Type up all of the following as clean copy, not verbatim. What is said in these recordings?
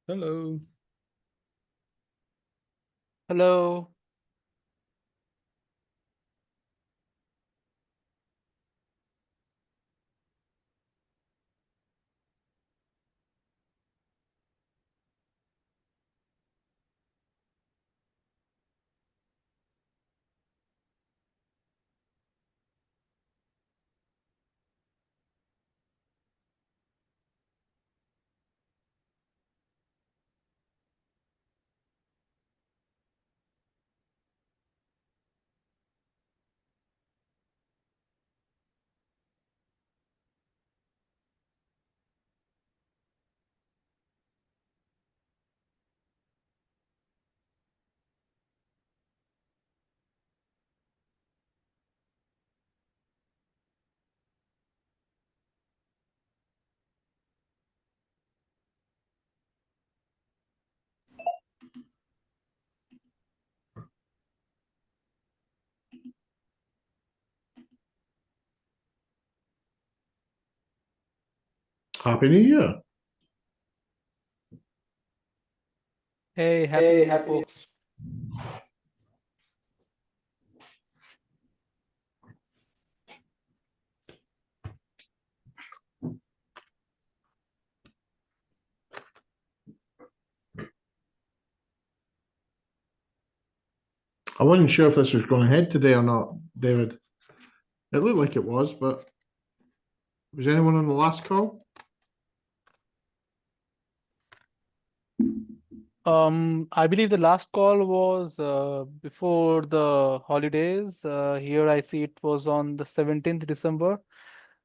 Hello. Hello. Happy New Year. Hey, Happy New Hey, Year, Happy New Year. folks. I wasn't sure if this was going ahead today or not, David. It looked like it was, but was anyone on the last call? I believe the last call was before the holidays. Here I see it was on the 17th December.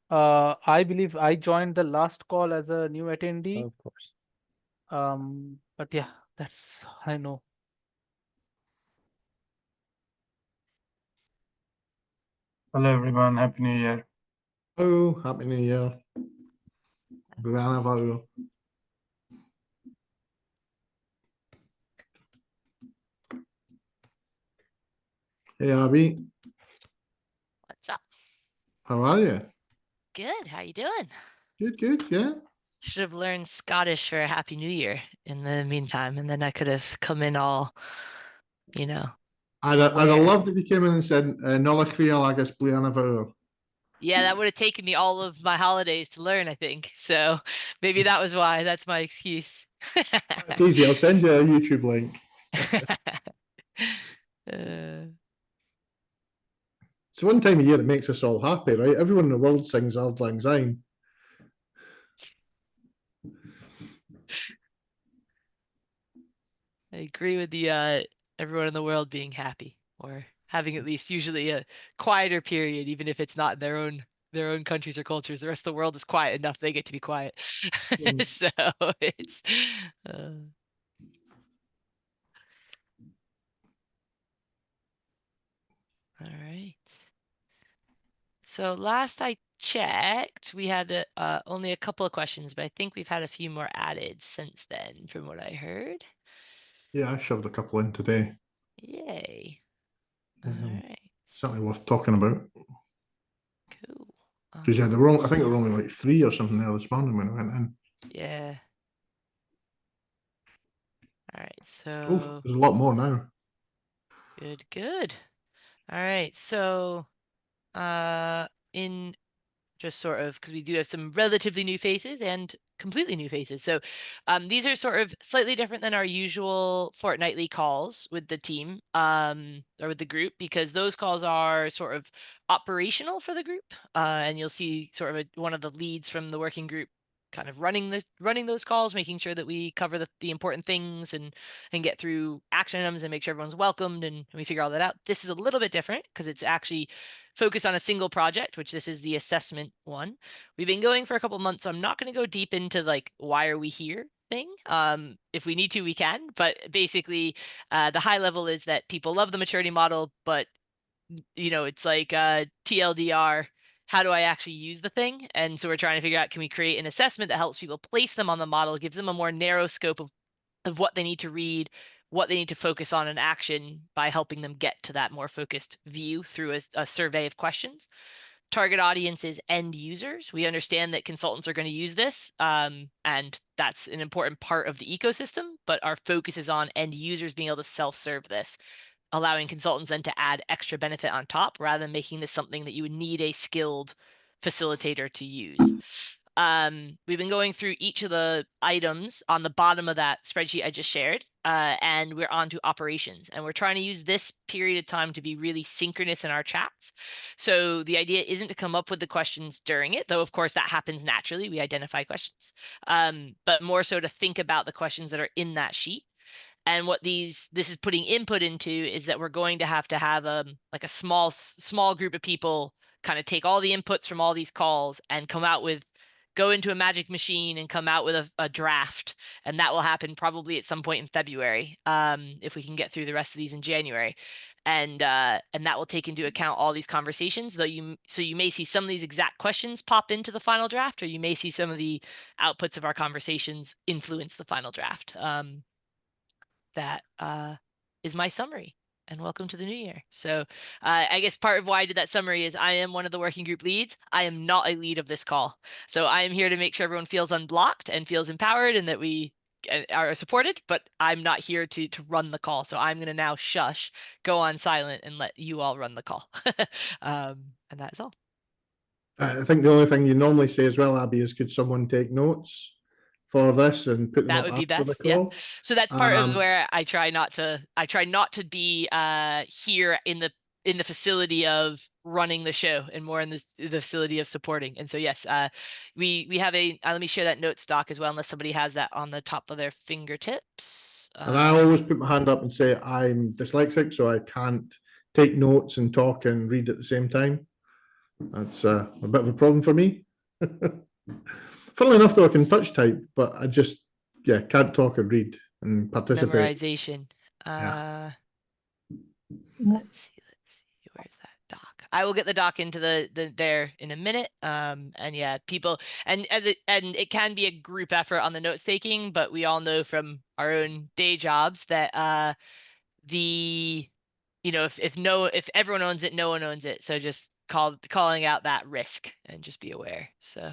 I believe I joined the last call as a new attendee. Of course. But yeah, that's I know. Hello, everyone. Happy New Year. Oh, Happy New Year. Brianna Vau. Hey, Abby. What's up? How are you? Good. How you doing? Good, yeah. Should have learned Scottish for a Happy New Year in the meantime, and then I could have come in all, you know. I'd have Where? loved if you came in and said, Nolla Creole agus Brianna Vau. Yeah, that would have taken me all of my holidays to learn, I think. So maybe that was why. That's my excuse. It's easy. I'll send you a YouTube link. Uh, It's one time a year that makes us all happy, right? Everyone in the world sings Auld Lang Syne. I agree with the everyone in the world being happy or having at least usually a quieter period, even if it's not in their own countries or cultures. The rest of the world is quiet enough they get to be quiet. Mm. So it's uh, all right. So last I checked, we had only a couple of questions, but I think we've had a few more added since then, from what I heard. Yeah, I shoved a couple in today. Yay. All Um, right. Certainly worth talking about. Cool. Because yeah, there were I think there were only like three or something there this morning when I went in. Yeah. All right. Oh, So there's a lot more now. good. All right. So in just sort of because we do have some relatively new faces and completely new faces. So these are sort of slightly different than our usual fortnightly calls with the team or with the group, because those calls are sort of operational for the group, and you'll see sort of one of the leads from the working group kind of running those calls, making sure that we cover the important things and get through action items and make sure everyone's welcomed, and we figure all that out. This is a little bit different because it's actually focus on a single project, which this is the assessment one. We've been going for a couple months, so I'm not going to go deep into like why are we here thing. If we need to, we can. But basically, the high level is that people love the maturity model, but it's like TLDR. How do I actually use the thing? And so we're trying to figure out, can we create an assessment that helps people place them on the model, gives them a more narrow scope of what they need to read, what they need to focus on in action by helping them get to that more focused view through a survey of questions. target audience is end users. We understand that consultants are going to use this, and that's an important part of the ecosystem, but our focus is on end users being able to self-serve this, allowing consultants then to add extra benefit on top rather than making this something that you would need a skilled facilitator to use. We've been going through each of the items on the bottom of that spreadsheet I just shared, and we're on to operations. And we're trying to use this period of time to be really synchronous in our chats. So the idea isn't to come up with the questions during it, though of course that happens naturally. We identify questions, but more so to think about the questions that are in that sheet. And what this is putting input into is that we're going to have like a small group of people kind of take all the inputs from all these calls and go into a magic machine and come out with a draft. And that will happen probably at some point in February, if we can get through the rest of these in January. And that will take into account all these conversations, so you may see some of these exact questions pop into the final draft, or you may see some of the outputs of our conversations influence the final draft. That is my summary, and welcome to the new year. So I guess part of why I did that summary is I am one of the working group leads. I am not a lead of this call. So I am here to make sure everyone feels unblocked and feels empowered and that we are supported, but I'm not here to run the call. So I'm going to now shush, go on silent, and let you all run the call. And that's all. I think the only thing you normally say as well, Abby, is could someone take notes for this and put them That up would be after the best, yeah. call? So that's part of where I try not to be here in the facility of running the show and more in the facility of supporting. And so yes, we have let me share that notes doc as well, unless somebody has that on the top of their fingertips. And I always put my hand up and say I'm dyslexic, so I can't take notes and talk and read at the same time. That's a bit of a problem for me. Funnily enough, though, I can touch type, but I just can't talk and read and participate. Memorization. Yeah. Let's see. Where's that doc? I will get the doc into the there in a minute. And yeah, people and it can be a group effort on the notes taking, but we all know from our own day jobs that if everyone owns it, no one owns it. So just calling out that risk and just be aware. So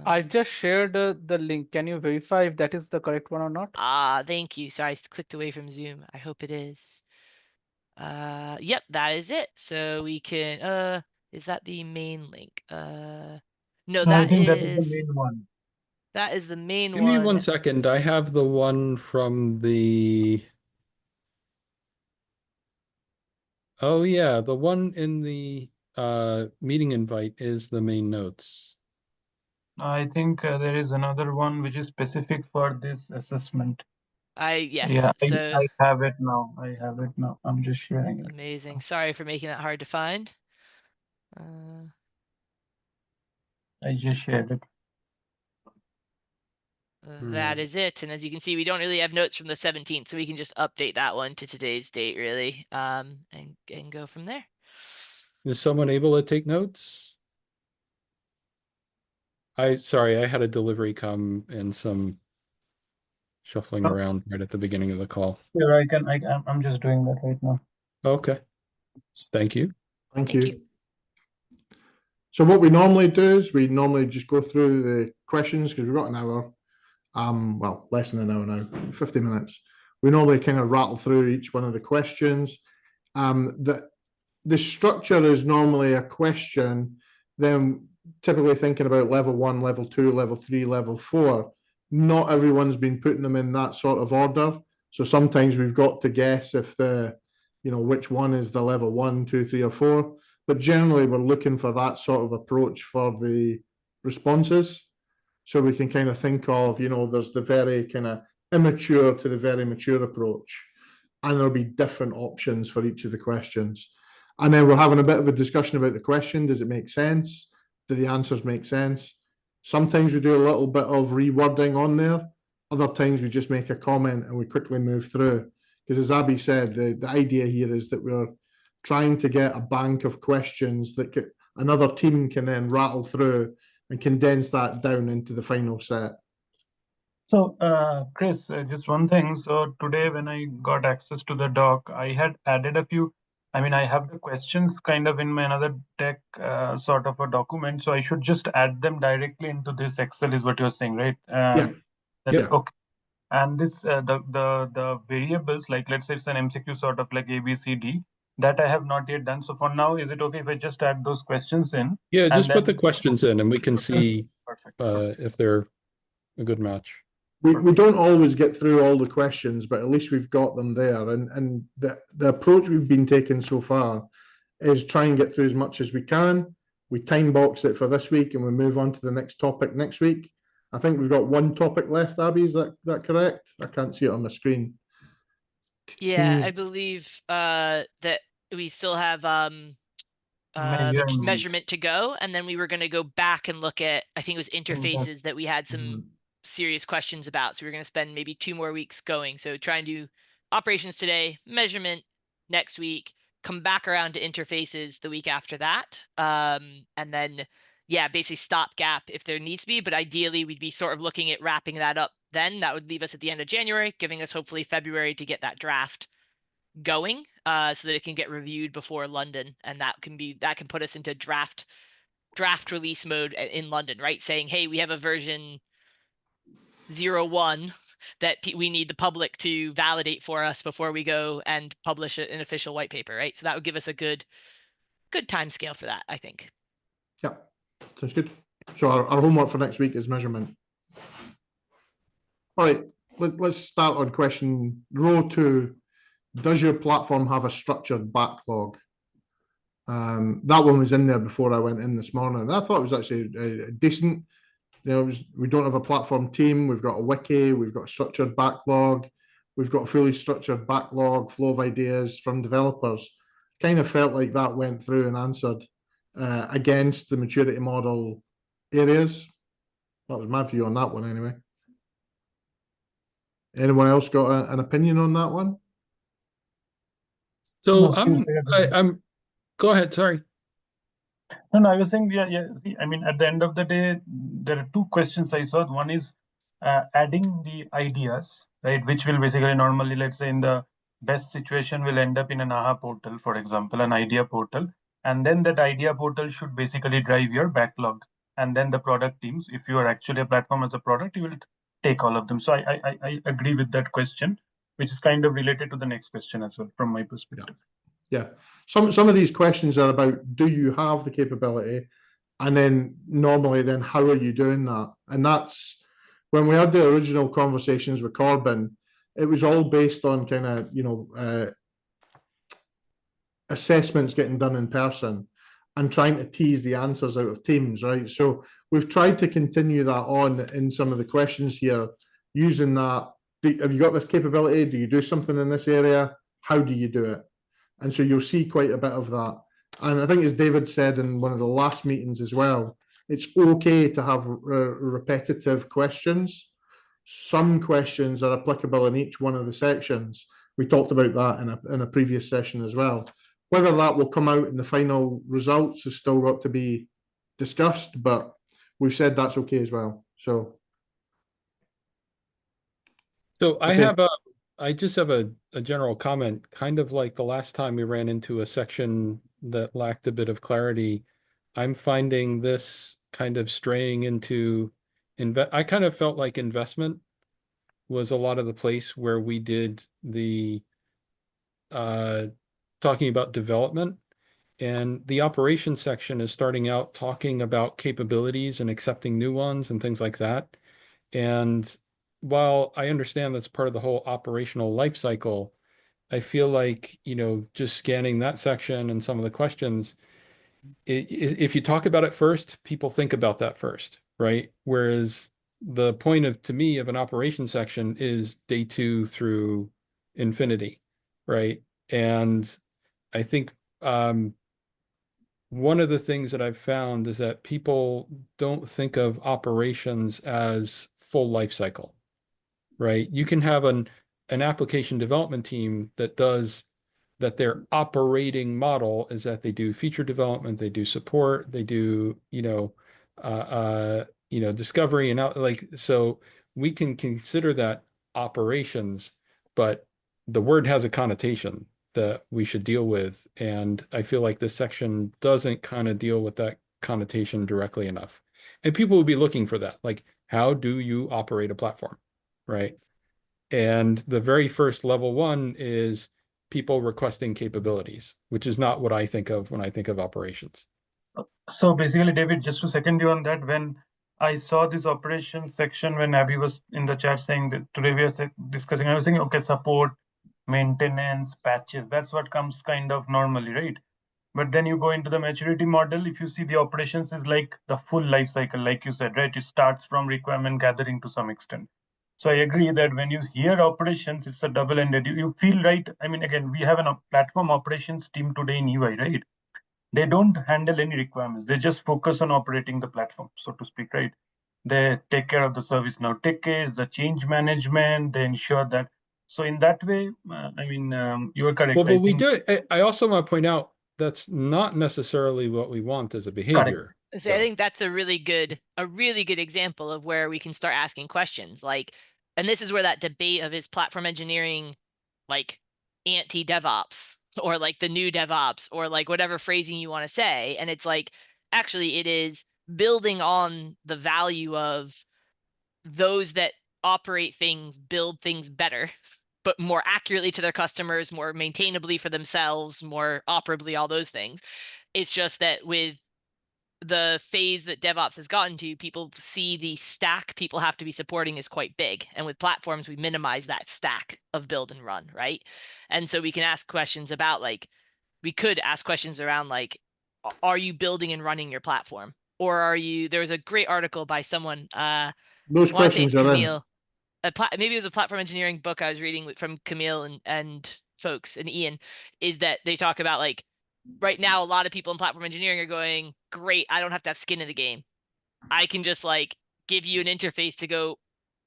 I just shared the link. Can you verify if that is the correct one or not? Thank you. Sorry, I clicked away from Zoom. I hope it is. Yep, that is it. So we can is that the main link? No, I think that is the main one. That is the main Give one. me 1 second. I have the one from the. Oh yeah, the one in the meeting invite is the main notes. I think there is another one which is specific for this assessment. Yes. Yeah, So I have it now. I'm just sharing it. amazing. Sorry for making that hard to find. I just shared it. That is it. And as you can see, we don't really have notes from the 17th, so we can just update that one to today's date, really, and go from there. Is someone able to take notes? Sorry, I had a delivery come and some shuffling around right at the beginning of the call. Here I'm just doing that right now. Okay. Thank you. Thank you. So what we normally do is we normally just go through the questions because we've got an hour. Well, less than an hour now, 50 minutes. We normally kind of rattle through each one of the questions. The structure is normally a question, then typically thinking about level 1, level 2, level 3, level 4. Not everyone's been putting them in that sort of order. So sometimes we've got to guess if which one is the level 1, 2, 3, or 4. But generally, we're looking for that sort of approach for the responses. So we can kind of think of, there's the very kind of immature to the very mature approach. And there'll be different options for each of the questions. And then we're having a bit of a discussion about the question. Does it make sense? Do the answers make sense? Sometimes we do a little bit of rewording on there. Other times we just make a comment and we quickly move through. Because as Abby said, the idea here is that we're trying to get a bank of questions that another team can then rattle through and condense that down into the final set. So, Chris, just one thing. So today when I got access to the doc, I had added a few I mean, I have the questions kind of in my another deck, sort of a document, so I should just add them directly into this Excel, is what you're saying, right? Yeah. That, Yeah. okay. And this, the variables, like let's say it's an MCQ sort of like A, B, C, D, that I have not yet done. So for now, is it okay if I just add those questions in? Yeah, and just put the then- questions in and we can see Perfect. if they're a good match. We don't always get through all the questions, but at least we've got them there. And the approach we've been taking so far is try and get through as much as we can. We time box it for this week and we move on to the next topic next week. I think we've got one topic left, Abby, is that correct? I can't see it on the screen. Yeah, I Teams- believe that we still have the Measure and measurement to go, and then we were going to go back and look at, I think it was interfaces that we had some Mhm. serious questions about. So we are going to spend maybe 2 more weeks going. So try and do operations today, measurement next week, come back around to interfaces the week after that. And then, yeah, basically stopgap if there needs to be, but ideally we'd be sort of looking at wrapping that up then. That would leave us at the end of January, giving us hopefully February to get that draft going, so that it can get reviewed before London, and that can put us into draft release mode in London, right? Saying, hey, we have a version 0.1 that we need the public to validate for us before we go and publish an official white paper, right? So that would give us a good time scale for that, I think. Yeah, sounds good. So our homework for next week is measurement. All right, let's start on question row 2. Does your platform have a structured backlog? That one was in there before I went in this morning. I thought it was actually decent. You know, we don't have a platform team. We've got a wiki. We've got a structured backlog. We've got a fully structured backlog, flow of ideas from developers. Kind of felt like that went through and answered against the maturity model areas. That was my view on that one anyway. Anyone else got an opinion on that one? So No, I'm go ahead, sorry. No, I was saying, yeah. See, I mean, at the end of the day, there are 2 questions I saw. One is adding the ideas, right? Which will basically normally, let's say in the best situation, will end up in an AHA portal, for example, an idea portal. And then that idea portal should basically drive your backlog. And then the product teams, if you are actually a platform as a product, you will take all of them. So I agree with that question, which is kind of related to the next question as well, from my perspective. Yeah. Some of these questions are about, do you have the capability? And then normally then how are you doing that? And that's when we had the original conversations with Corbin, it was all based on kind of, assessments getting done in person and trying to tease the answers out of teams, right? So we've tried to continue that on in some of the questions here, using that. Have you got this capability? Do you do something in this area? How do you do it? And so you'll see quite a bit of that. And I think, as David said in one of the last meetings as well, it's okay to have repetitive questions. Some questions are applicable in each one of the sections. We talked about that in a previous session as well. Whether that will come out in the final results has still got to be discussed, but we've said that's okay as well. So okay. I just have a general comment, kind of like the last time we ran into a section that lacked a bit of clarity. I'm finding this kind of straying into I kind of felt like investment was a lot of the place where we did the talking about development, and the operations section is starting out talking about capabilities and accepting new ones and things like that. And while I understand that's part of the whole operational life cycle, I feel like, just scanning that section and some of the questions, if you talk about it first, people think about that first, right? Whereas the point to me, of an operation section is day 2 through infinity, right? And I think one of the things that I've found is that people don't think of operations as full life cycle, right? You can have an application development team that their operating model is that they do feature development, they do support, they do, discovery and out, so we can consider that operations, but the word has a connotation. that we should deal with. And I feel like this section doesn't kind of deal with that connotation directly enough. And people will be looking for that. Like, how do you operate a platform, right? And the very first level one is people requesting capabilities, which is not what I think of when I think of operations. So basically, David, just to second you on that, when I saw this operations section, when Abby was in the chat saying that today we are discussing, I was thinking, okay, support, maintenance, patches, that's what comes kind of normally, right? But then you go into the maturity model, if you see the operations is like the full life cycle, like you said, right? It starts from requirement gathering to some extent. So I agree that when you hear operations, it's a double-ended. You feel right. I mean, again, we have a platform operations team today in UI, right? They don't handle any requirements. They just focus on operating the platform, so to speak, right? They take care of the service now tickets, the change management, they ensure that. So in that way, I mean, you are correct. Well, but we think, do. I also want to point out that's not necessarily what we want as a behavior. So I think that's a really good example of where we can start asking questions. Like, and this is where that debate of is platform engineering like anti-DevOps or like the new DevOps or like whatever phrasing you want to say. And it's like, actually it is building on the value of those that operate things, build things better, but more accurately to their customers, more maintainably for themselves, more operably, all those things. It's just that with the phase that DevOps has gotten to, people see the stack people have to be supporting is quite big. And with platforms, we minimize that stack of build and run, right? And so we can ask questions about like, we could ask questions around like, are you building and running your platform? Or are you, there was a great article by someone, Those I want to say questions it's are in. Camille. Maybe it was a platform engineering book I was reading from Camille and folks and Ian, is that they talk about like, right now, a lot of people in platform engineering are going, great, I don't have to have skin in the game. I can just like give you an interface to go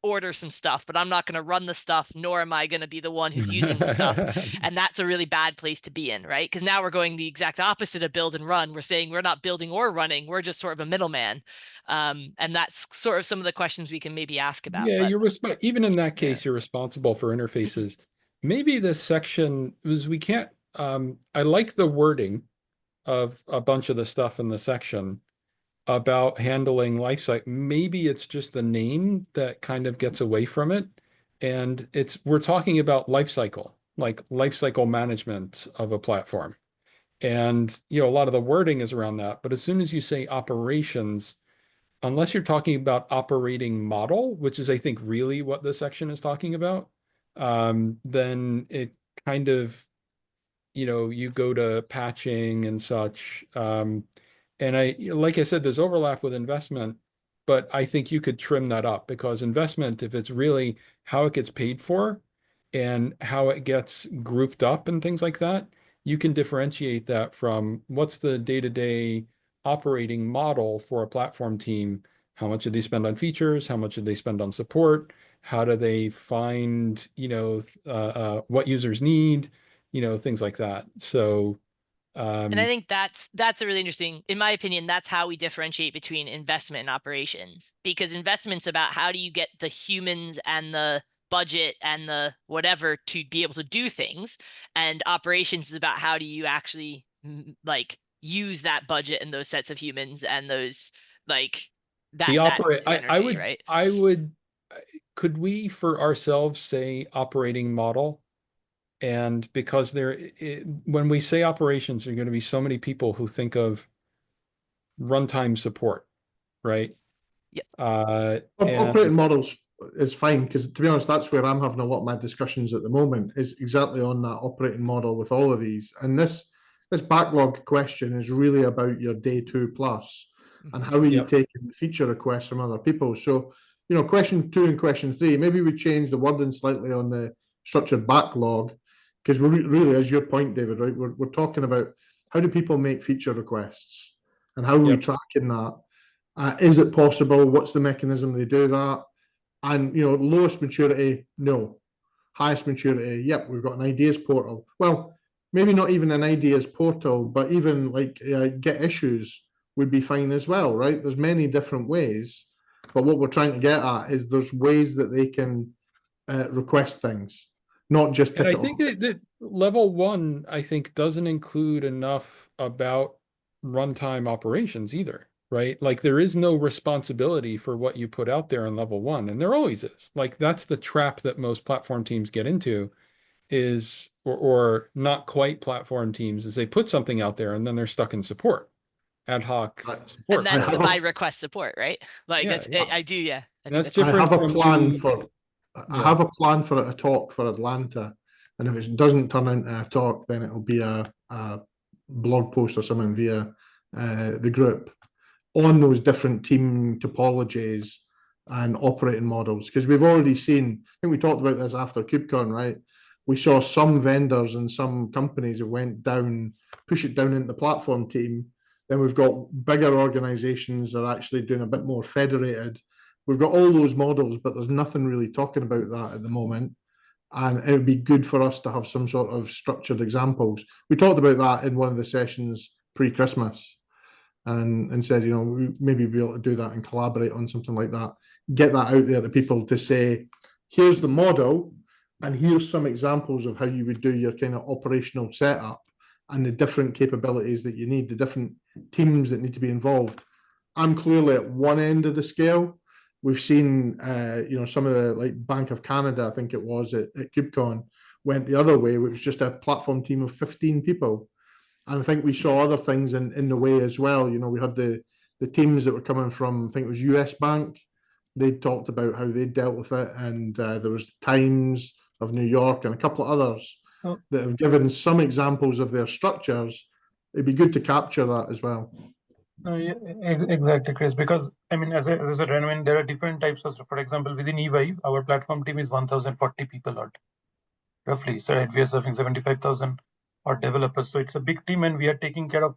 order some stuff, but I'm not going to run the stuff, nor am I going to be the one who's using the stuff. And that's a really bad place to be in, right? Because now we're going the exact opposite of build and run. We're saying we're not building or running. We're just sort of a middleman. And that's sort of some of the questions we can maybe ask about. Yeah, but even in that case, you're responsible for interfaces. Maybe this section was we can't. I like the wording of a bunch of the stuff in the section about handling lifecycle. Maybe it's just the name that kind of gets away from it, and we're talking about lifecycle, like lifecycle management of a platform, and a lot of the wording is around that. But as soon as you say operations, unless you're talking about operating model, which is, I think, really what this section is talking about, then it kind of, you go to patching and such. And like I said, there's overlap with investment, but I think you could trim that up because investment, if it's really how it gets paid for and how it gets grouped up and things like that, you can differentiate that from what's the day-to-day operating model for a platform team. How much do they spend on features? How much do they spend on support? How do they find, what users need, things like that. So, and I think that's a really interesting, in my opinion, that's how we differentiate between investment and operations, because investment's about how do you get the humans and the budget and the whatever to be able to do things, and operations is about how do you actually like use that budget and those sets of humans and those like that energy, right? Could we for ourselves say operating model? And because when we say operations, there are going to be so many people who think of runtime support, right? Yeah. Operating models is fine because, to be honest, that's where I'm having a lot of my discussions at the moment, is exactly on that operating model with all of these. And this backlog question is really about your day 2+ and how are you taking the feature requests from other people. So, question 2 and question 3, maybe we change the wording slightly on the structured backlog, because we're really, as your point, David, right? We're talking about how do people make feature requests and how are we tracking that? Is it possible? What's the mechanism they do that? And, lowest maturity, no. Highest maturity, yep, we've got an ideas portal. Well, maybe not even an ideas portal, but even like get issues would be fine as well, right? There's many different ways, but what we're trying to get at is there's ways that they can request things. not just And I ticket think off. that level 1, I think, doesn't include enough about runtime operations either, right? Like there is no responsibility for what you put out there in level 1, and there always is. Like that's the trap that most platform teams get into is, or not quite platform teams, is they put something out there and then they're stuck in support, ad hoc Right. support. And I that's have by a- request support, right? Like Yeah, that's yeah. I do, yeah. I think That's that's I different have a from plan you- for I Yeah. have a plan for a talk for Atlanta, and if it doesn't turn into a talk, then it'll be a blog post or something via the group on those different team topologies and operating models. Because we've already seen, I think we talked about this after KubeCon, right? We saw some vendors and some companies have went down, push it down into the platform team. Then we've got bigger organizations that are actually doing a bit more federated. We've got all those models, but there's nothing really talking about that at the moment. And it would be good for us to have some sort of structured examples. We talked about that in one of the sessions pre-Christmas, and said, you know, we maybe be able to do that and collaborate on something like that. Get that out there to people to say, here's the model, and here's some examples of how you would do your kind of operational setup and the different capabilities that you need, the different teams that need to be involved. I'm clearly at one end of the scale. We've seen, you know, some of the like Bank of Canada, I think it was at KubeCon, went the other way, which was just a platform team of 15 people. And I think we saw other things in the way as well. You know, we had the teams that were coming from, I think it was US Bank. They talked about how they dealt with it, and there was Times of New York and a couple of others that have given some examples of their structures. It'd be good to capture that as well. No, yeah, exactly, Chris. Because I mean, as I said, I mean, there are different types of. For example, within eVive, our platform team is 1,040 people odd, roughly. So right, we are serving 75,000 odd developers. So it's a big team, and we are taking care of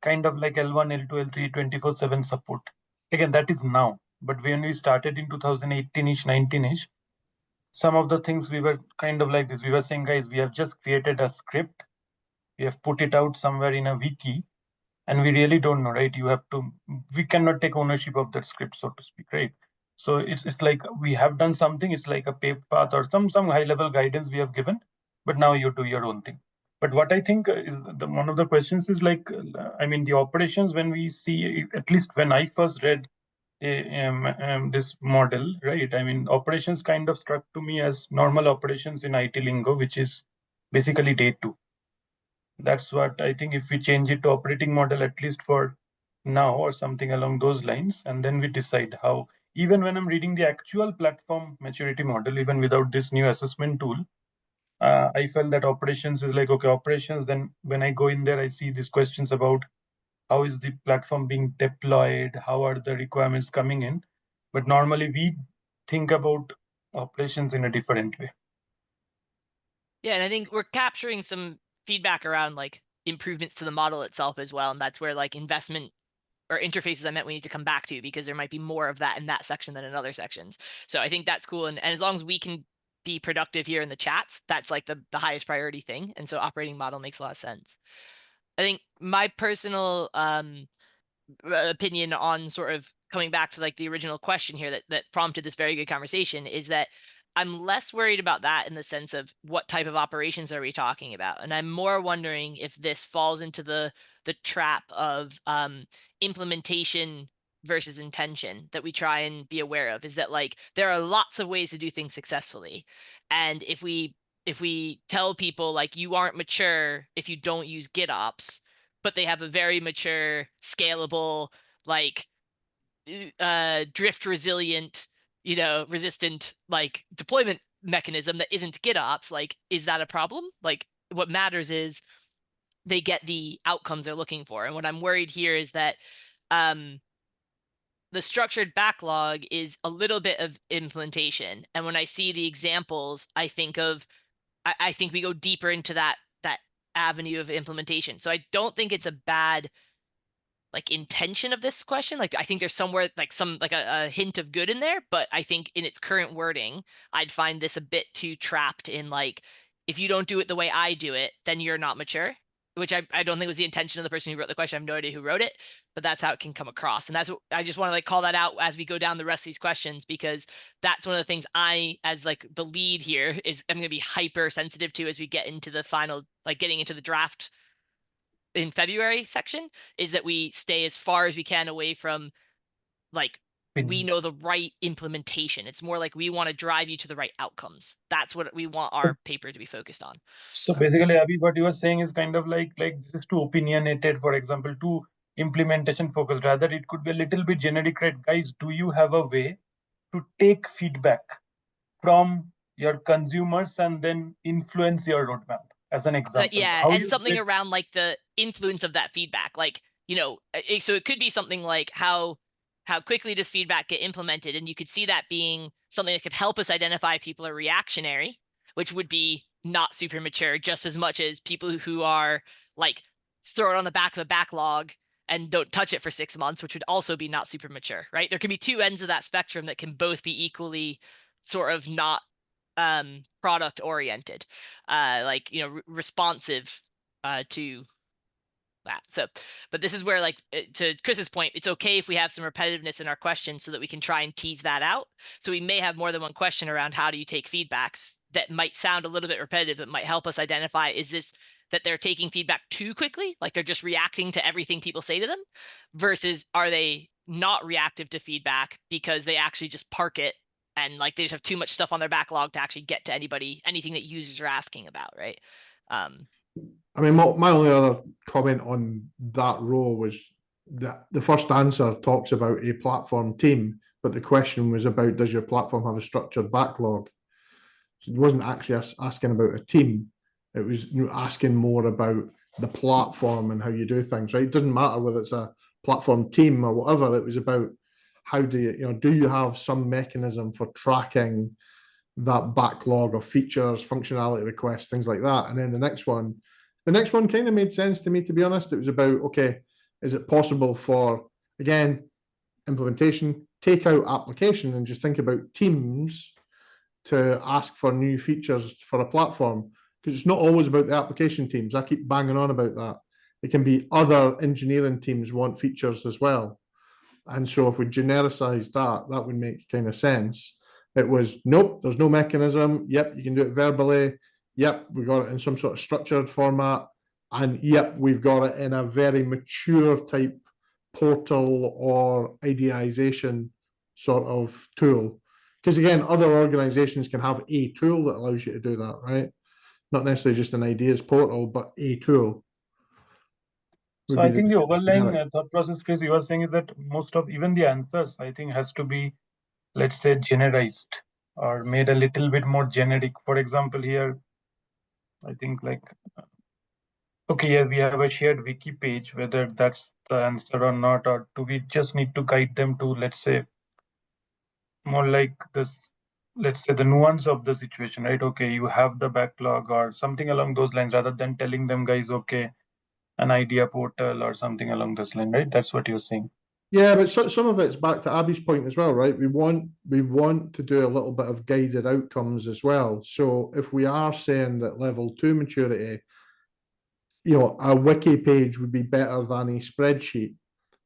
kind of like L1, L2, L3, 24/7 support. Again, that is now. But when we started in 2018-ish, 19-ish, some of the things we were kind of like this. We were saying, guys, we have just created a script. We have put it out somewhere in a wiki, and we really don't know, right? We cannot take ownership of that script, so to speak, right? So it's like we have done something. It's like a paved path or some high level guidance we have given, but now you do your own thing. But what I think one of the questions is like, I mean, the operations, when we see, at least when I first read this model, right? I mean, operations kind of struck to me as normal operations in IT lingo, which is basically day 2. That's what I think. If we change it to operating model, at least for now, or something along those lines, and then we decide how. Even when I'm reading the actual platform maturity model, even without this new assessment tool, I felt that operations is like, okay, operations. Then when I go in there, I see these questions about how is the platform being deployed, how are the requirements coming in. But normally we think about operations in a different way. Yeah, and I think we're capturing some feedback around like improvements to the model itself as well, and that's where like investment or interfaces I meant we need to come back to, because there might be more of that in that section than in other sections. So I think that's cool, and as long as we can be productive here in the chats, that's like the highest priority thing, and so operating model makes a lot of sense. I think my personal opinion on sort of coming back to like the original question here that prompted this very good conversation is that I'm less worried about that in the sense of what type of operations are we talking about, and I'm more wondering if this falls into the trap of implementation versus intention that we try and be aware of. Is that like there are lots of ways to do things successfully, and if we tell people like you aren't mature if you don't use GitOps, but they have a very mature, scalable, like drift resilient, resistant like deployment mechanism that isn't GitOps, like, is that a problem? Like, what matters is they get the outcomes they're looking for. And what I'm worried here is that the structured backlog is a little bit of implementation. And when I see the examples, I think we go deeper into that avenue of implementation. So I don't think it's a bad like intention of this question. Like, I think there's somewhere like a hint of good in there, but I think in its current wording, I'd find this a bit too trapped in like, if you don't do it the way I do it, then you're not mature. which I don't think was the intention of the person who wrote the question. I have no idea who wrote it, but that's how it can come across. And that's what I just want to like call that out as we go down the rest of these questions, because that's one of the things I, as like the lead here, is I'm going to be hyper sensitive to as we get into the final, like getting into the draft in February section, is that we stay as far as we can away from like we know the right implementation. It's more like we want to drive you to the right outcomes. That's what we want our paper to be focused on. So basically, Abhi, what you are saying is kind of like this is too opinionated, for example, too implementation focused. Rather, it could be a little bit generic, right? Guys, do you have a way to take feedback from your consumers and then influence your roadmap? As an example, yeah, how and you something take- around like the influence of that feedback, like, you know, so it could be something like how quickly does feedback get implemented, and you could see that being something that could help us identify people are reactionary, which would be not super mature, just as much as people who are like throw it on the back of a backlog and don't touch it for 6 months, which would also be not super mature, right? There can be two ends of that spectrum that can both be equally sort of not product oriented, like, you know, responsive to that. So, but this is where, like, to Chris's point, it's okay if we have some repetitiveness in our questions so that we can try and tease that out. So we may have more than one question around how do you take feedbacks that might sound a little bit repetitive, that might help us identify, is this that they're taking feedback too quickly, like they're just reacting to everything people say to them, versus are they not reactive to feedback because they actually just park it and like they just have too much stuff on their backlog to actually get to anything that users are asking about, right? I mean, my only other comment on that row was that the first answer talks about a platform team, but the question was about, does your platform have a structured backlog? So it wasn't actually asking about a team. It was asking more about the platform and how you do things, right? It doesn't matter whether it's a platform team or whatever. It was about how do you do you have some mechanism for tracking that backlog of features, functionality requests, things like that. And then the next one kind of made sense to me, to be honest. It was about, okay, is it possible for, again, implementation, take out application and just think about teams to ask for new features for a platform? Because it's not always about the application teams. I keep banging on about that. It can be other engineering teams want features as well. And so if we genericize that, that would make kind of sense. It was, nope, there's no mechanism. Yep, you can do it verbally. Yep, we got it in some sort of structured format. And yep, we've got it in a very mature type portal or ideation sort of tool. Because again, other organizations can have a tool that allows you to do that, right? Not necessarily just an ideas portal, but a tool. So I think the overlying thought process, Chris, you are saying is that most of even the answers, I think, has to be, let's say, generalized or made a little bit more generic. For example, here, I think like, okay, yeah, we have a shared wiki page, whether that's the answer or not, or do we just need to guide them to, let's say, more like this, let's say the nuance of the situation, right? Okay, you have the backlog or something along those lines, rather than telling them, guys, okay, an idea portal or something along those lines, right? That's what you're saying. Yeah, but some of it's back to Abby's point as well, right? We want to do a little bit of guided outcomes as well. So if we are saying that level 2 maturity, a wiki page would be better than a spreadsheet,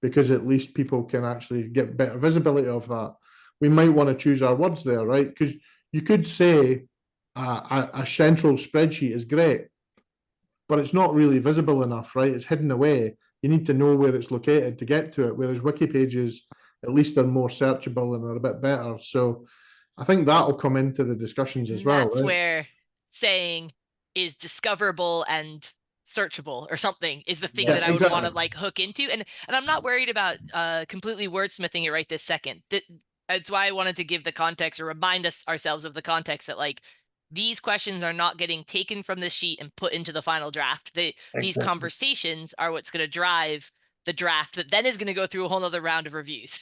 because at least people can actually get better visibility of that. We might want to choose our words there, right? Because you could say a central spreadsheet is great, but it's not really visible enough, right? It's hidden away. You need to know where it's located to get to it, whereas wiki pages, at least, are more searchable and are a bit better. So I think that'll come into the discussions as well. That's right? where saying is discoverable and searchable or something is the thing Yeah, that I would exactly. want to like hook into. And I'm not worried about completely wordsmithing it right this second. That's why I wanted to give the context or remind us ourselves of the context that like these questions are not getting taken from this sheet and put into the final draft. These conversations are what's going to drive the draft that then is going to go through a whole nother round of reviews.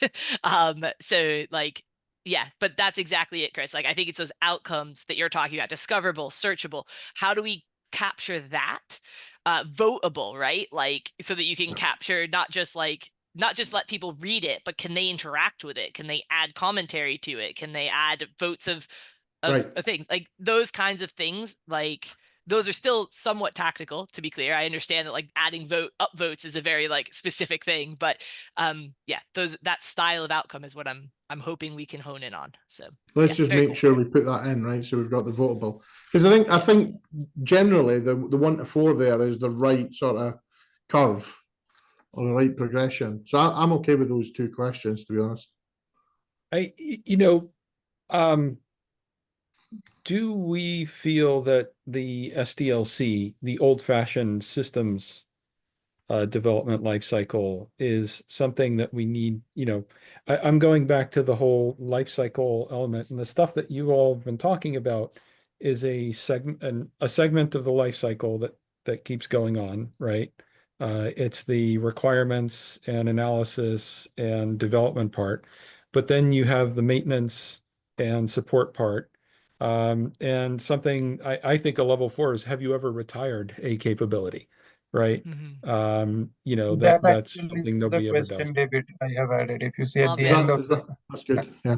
So like, yeah, but that's exactly it, Chris. Like, I think it's those outcomes that you're talking about, discoverable, searchable. How do we capture that? Votable, right? Like, so that you can capture not just let people read it, but can they interact with it? Can they add commentary to it? Can they add votes of Right. things like those kinds of things? Like, those are still somewhat tactical, to be clear. I understand that like adding upvotes is a very like specific thing, but yeah, that style of outcome is what I'm hoping we can hone in on. So let's yeah, just very make cool. sure we put that in, right? So we've got the votable, because I think generally the 1 to 4 there is the right sort of curve or the right progression. So I'm okay with those 2 questions, to be honest. Do we feel that the SDLC, the old-fashioned systems development lifecycle, is something that we need? I'm going back to the whole lifecycle element, and the stuff that you all have been talking about is a segment of the lifecycle that keeps going on, right? It's the requirements and analysis and development part, but then you have the maintenance and support part. And something I think a level 4 is, have you ever retired a capability, right? Mm-hmm. That's actually something is a nobody ever does. question, David, I have added. If you see at Love the it. end of That's good. Yeah.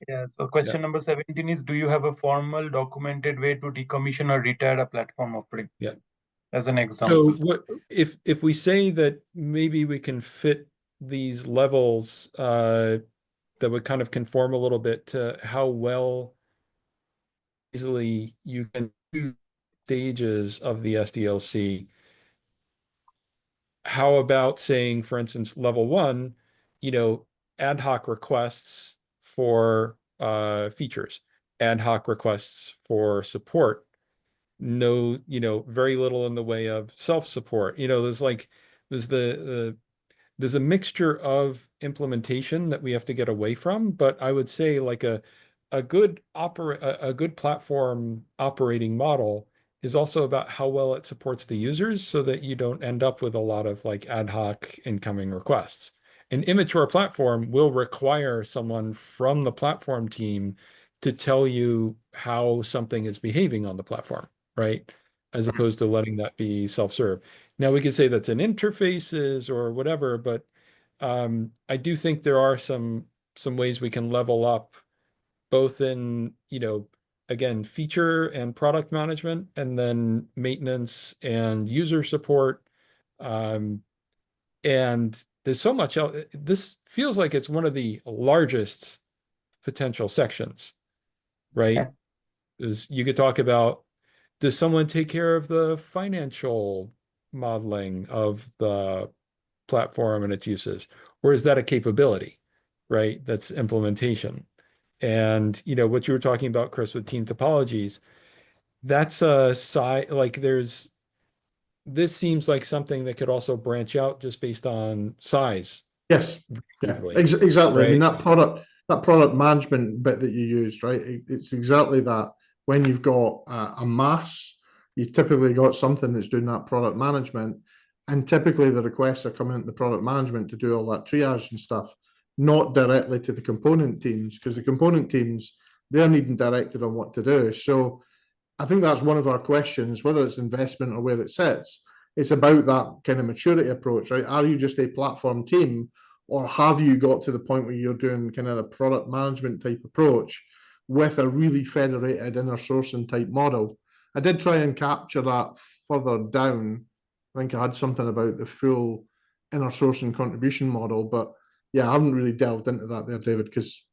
Yeah, so question number 17 is, do you have a formal documented way to decommission or retire a platform offering? Yeah. As an example. So what if we say that maybe we can fit these levels that would kind of conform a little bit to how well easily you can do stages of the SDLC. How about saying, for instance, level 1, ad hoc requests for features, ad hoc requests for support, no, very little in the way of self-support. There's a mixture of implementation that we have to get away from, but I would say like a good platform operating model is also about how well it supports the users, so that you don't end up with a lot of like ad hoc incoming requests. An immature platform will require someone from the platform team to tell you how something is behaving on the platform, right? As opposed to letting that be self-serve. Now we could say that's in interfaces or whatever, but I do think there are some ways we can level up, both in, again, feature and product management, and then maintenance and user support. And there's so much else. This feels like it's one of the largest potential sections, right? Is you could talk about, does someone take care of the financial modeling of the platform and its uses? Or is that a capability, right? That's implementation. And, what you were talking about, Chris, with team topologies, that's a side, like this seems like something that could also branch out just based on size. Yes. Yeah. Easily, Exactly. I mean, right? that product management bit that you used, right? It's exactly that. When you've got a mass, you've typically got something that's doing that product management, and typically the requests are coming into the product management to do all that triage and stuff, not directly to the component teams, because the component teams, they're needing directed on what to do. So I think that's one of our questions, whether it's investment or where it sits. It's about that kind of maturity approach, right? Are you just a platform team, or have you got to the point where you're doing kind of a product management type approach with a really federated inner sourcing type model? I did try and capture that further down. I think I had something about the full inner sourcing contribution model, but yeah, I haven't really delved into that there, David, because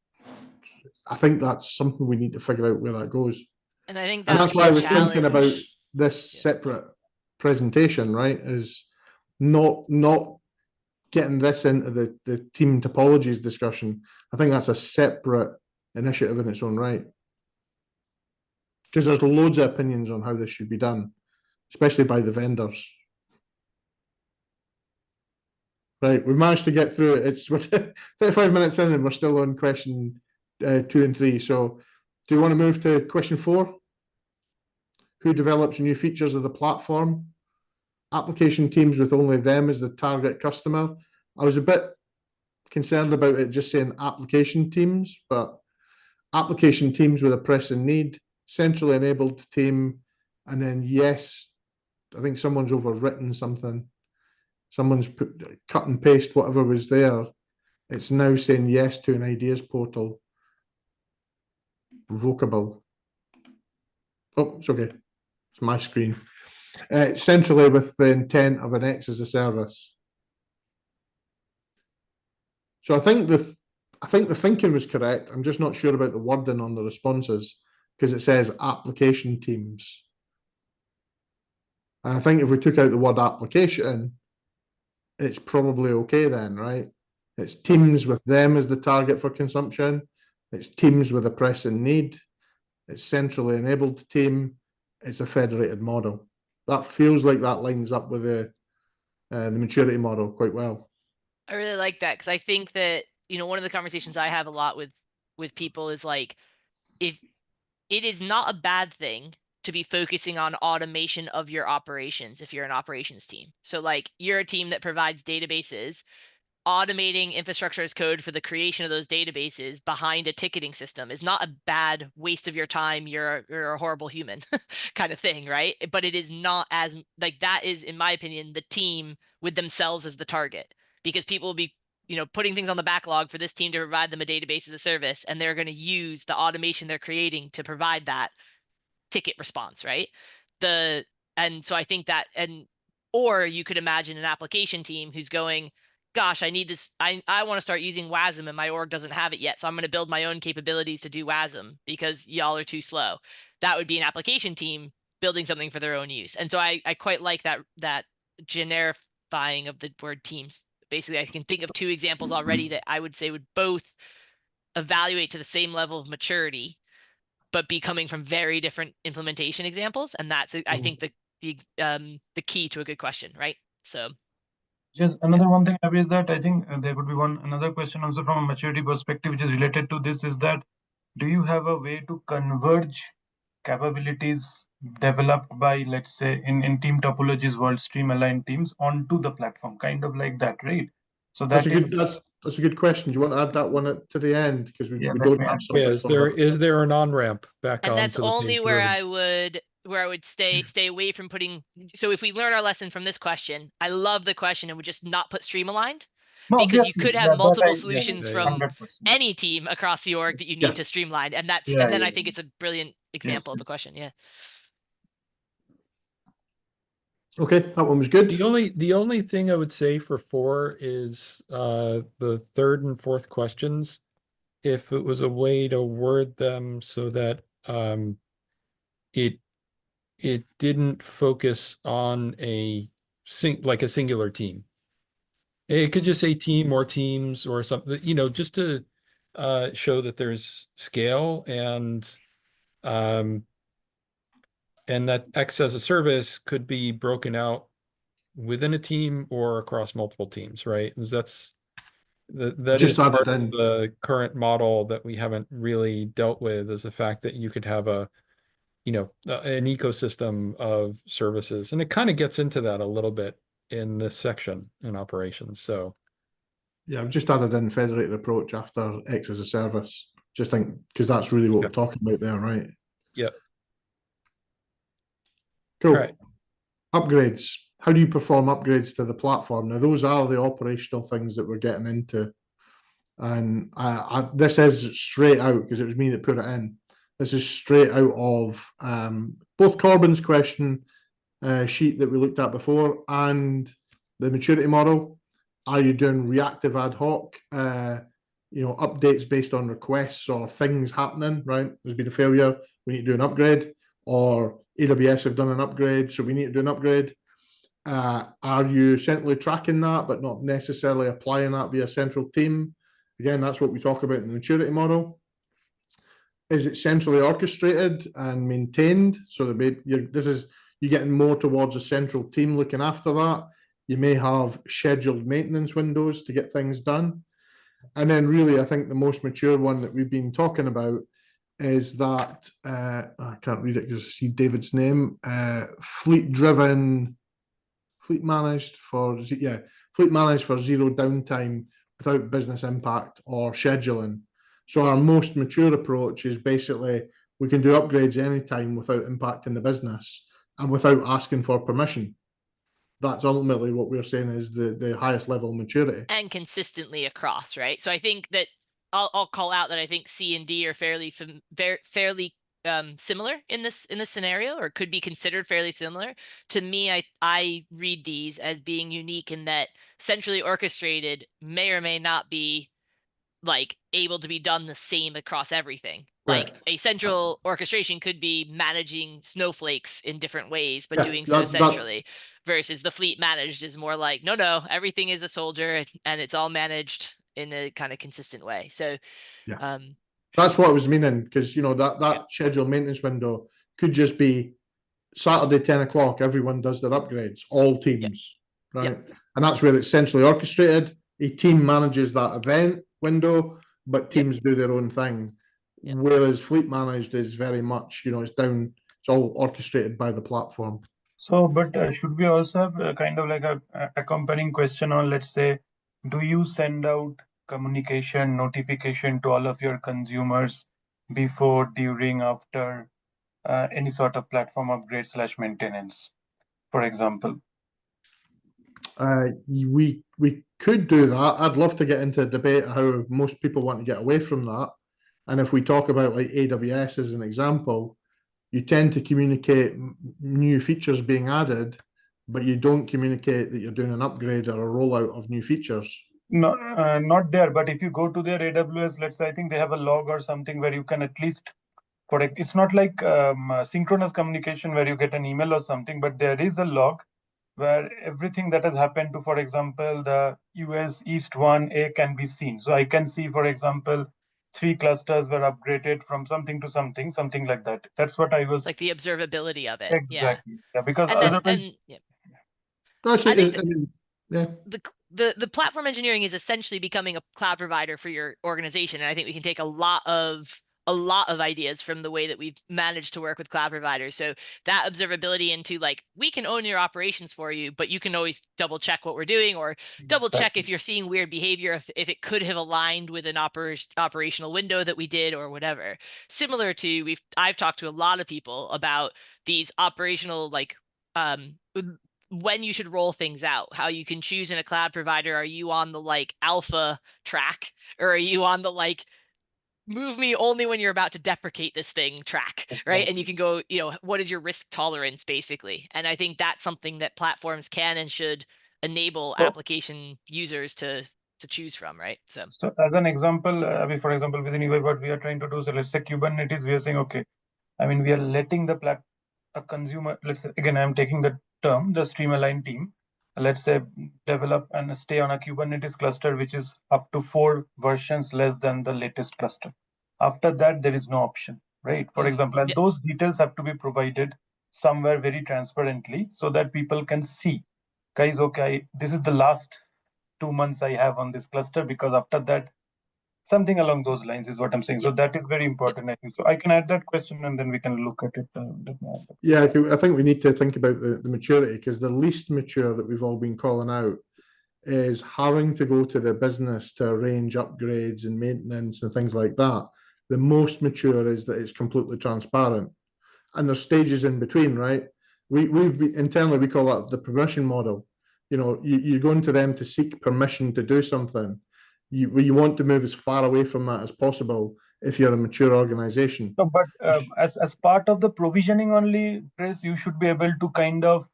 I think that's something we need to figure out where that goes. And I think And that'll that's be why I a was thinking about challenge. this Yeah. separate presentation, right? Is not getting this into the team topologies discussion. I think that's a separate initiative in its own right. Because there's loads of opinions on how this should be done, especially by the vendors. Right, we've managed to get through it. We're 35 minutes in and we're still on question 2 and 3. So do you want to move to question 4? Who develops new features of the platform? Application teams with only them as the target customer. I was a bit concerned about it just saying application teams, but application teams with a pressing need, centrally enabled team, and then yes, I think someone's overwritten something. Someone's cut and paste whatever was there. It's now saying yes to an ideas portal. Revocable. Oh, it's okay. It's my screen. Centrally with the intent of an X as a service. So I think the thinking was correct. I'm just not sure about the wording on the responses because it says application teams. And I think if we took out the word application, it's probably okay then, right? It's teams with them as the target for consumption. It's teams with a pressing need. It's centrally enabled team. It's a federated model. That feels like that lines up with the maturity model quite well. I really like that because I think that, you know, one of the conversations I have a lot with people is like, if it is not a bad thing to be focusing on automation of your operations if you're an operations team. So like you're a team that provides databases, automating infrastructure as code for the creation of those databases behind a ticketing system is not a bad waste of your time. You're a horrible human kind of thing, right? But it is not as like that is, in my opinion, the team with themselves as the target, because people will be, you know, putting things on the backlog for this team to provide them a database as a service, and they're going to use the automation they're creating to provide that ticket response, right? And so I think that, and or you could imagine an application team who's going, gosh, I need this, I want to start using WASM and my org doesn't have it yet, so I'm going to build my own capabilities to do WASM because y'all are too slow. That would be an application team building something for their own use. And so I quite like that generifying of the word teams. Basically, I can think of two examples already that I would say would both evaluate to the same level of maturity, but be coming from very different implementation examples. And that's, I think, the key to a good question, right? So just another one thing is that I think there could be another question also from a maturity perspective, which is related to this, is that do you have a way to converge capabilities developed by, let's say, in team topologies world, stream aligned teams onto the platform, kind of like that, right? So That's that a good question. Do you want to add that one to the end because we don't have Yeah, something? is there an on-ramp back and that's onto the only page where road? I would stay away from putting. So if we learn our lesson from this question, I love the question and would just not put stream aligned, no, because you obviously, could have yeah, multiple yeah, solutions yeah, from 100%. any team across the org that you need Yeah. to streamline, and that's Yeah, and then yeah, I think it's a brilliant example of the question. Yeah. Okay, that one was good. The only thing I would say for 4 is the third and fourth questions. If it was a way to word them so that it didn't focus on a singular team. It could just say team or teams or something, you know, just to show that there's scale and that X as a service could be broken out within a team or across multiple teams, right? That is Just added part of in. the current model that we haven't really dealt with, is the fact that you could have an ecosystem of services. And it kind of gets into that a little bit in this section in operations. So Yeah, I've just added in federated approach after X as a service. Just think, because that's really what we're talking about there, right? yeah. Cool. All right. Upgrades. How do you perform upgrades to the platform? Now, those are the operational things that we're getting into. And this is straight out, because it was me that put it in. This is straight out of both Corbin's question sheet that we looked at before and the maturity model. Are you doing reactive ad hoc, updates based on requests or things happening, right? There's been a failure, we need to do an upgrade, or AWS have done an upgrade, so we need to do an upgrade. Are you centrally tracking that, but not necessarily applying that via central team? Again, that's what we talk about in the maturity model. Is it centrally orchestrated and maintained? So that you're getting more towards a central team looking after that. You may have scheduled maintenance windows to get things done. And then really, I think the most mature one that we've been talking about is that, I can't read it because I see David's name, fleet managed for zero downtime without business impact or scheduling. So our most mature approach is basically we can do upgrades anytime without impacting the business and without asking for permission. That's ultimately what we're saying is the highest level of maturity. And consistently across, right? So I think that I'll call out that I think C and D are fairly similar in this scenario, or could be considered fairly similar. To me, I read these as being unique in that centrally orchestrated may or may not be like able to be done the same across everything. Like Correct. a central orchestration could be managing snowflakes in different ways, but Yeah, doing so that's centrally, versus the fleet managed is more like, no, everything is a soldier and it's all managed in a kind of consistent way. So Yeah. um that's what I was meaning, because you know that Yeah. scheduled maintenance window could just be Saturday 10 o'clock. Everyone does their upgrades, all teams, right? And that's where it's centrally orchestrated. A team manages that event window, but teams do their own thing. Whereas fleet managed is very much, you know, it's all orchestrated by the platform. So, but should we also have kind of like a accompanying question on, let's say, do you send out communication notification to all of your consumers before, during, after any sort of platform upgrade / maintenance, for example? We could do that. I'd love to get into a debate how most people want to get away from that. And if we talk about like AWS as an example, you tend to communicate new features being added, but you don't communicate that you're doing an upgrade or a rollout of new features. No, not there. But if you go to their AWS, let's say, I think they have a log or something where you can at least correct. It's not like synchronous communication where you get an email or something, but there is a log where everything that has happened to, for example, the US East 1A can be seen. So I can see, for example, 3 clusters were upgraded from something to something, something like that. That's what I was like the observability of it. exactly. Yeah, because And then, otherwise, I think mean, yeah. the platform engineering is essentially becoming a cloud provider for your organization, and I think we can take a lot of ideas from the way that we've managed to work with cloud providers. So that observability into like, we can own your operations for you, but you can always double check what we're doing, or double check if you're seeing weird behavior, if it could have aligned with an operational window that we did or whatever. Similar to, I've talked to a lot of people about these operational, like when you should roll things out, how you can choose in a cloud provider. Are you on the like alpha track, or are you on the like move me only when you're about to deprecate this thing track, right? And you can go, what is your risk tolerance basically? And I think that's something that platforms can and should enable application users to choose from, right? So as an example, for example, within UI, what we are trying to do, so let's say Kubernetes, we are saying, okay, I mean, we are letting a consumer, let's say, again, I'm taking the term, the stream aligned team, let's say, develop and stay on a Kubernetes cluster, which is up to 4 versions less than the latest cluster. After that, there is no option, right? For example, and those details have to be provided somewhere very transparently so that people can see, guys, okay, this is the last 2 months I have on this cluster, because after that, something along those lines is what I'm saying. So that is very important, I think. So I can add that question and then we can look at it. Yeah, I think we need to think about the maturity, because the least mature that we've all been calling out is having to go to the business to arrange upgrades and maintenance and things like that. The most mature is that it's completely transparent, and there's stages in between, right? We've internally, we call that the permission model. You know, you're going to them to seek permission to do something. You want to move as far away from that as possible if you're a mature organization. No, but as part of the provisioning only, Chris, you should be able to kind of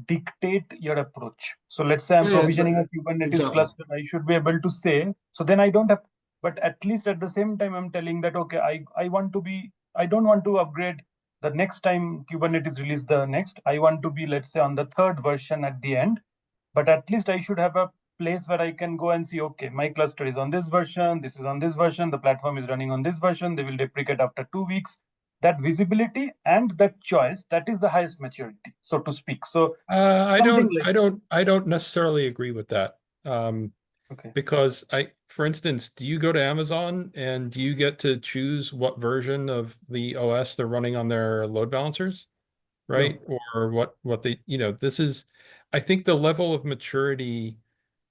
dictate your approach. So let's say I'm provisioning a Kubernetes cluster, I should be able to say, so then I don't have, but at least at the same time, I'm telling that, okay, I don't want to upgrade the next time Kubernetes release the next. I want to be, let's say, on the 3rd version at the end, but at least I should have a place where I can go and see, okay, my cluster is on this version, this is on this version, the platform is running on this version, they will deprecate after 2 weeks. That visibility and that choice, that is the highest maturity, so to speak. So I don't necessarily agree with that. Okay. Because for instance, do you go to Amazon and do you get to choose what version of the OS they're running on their load balancers, right? No. Or what they, this is, I think the level of maturity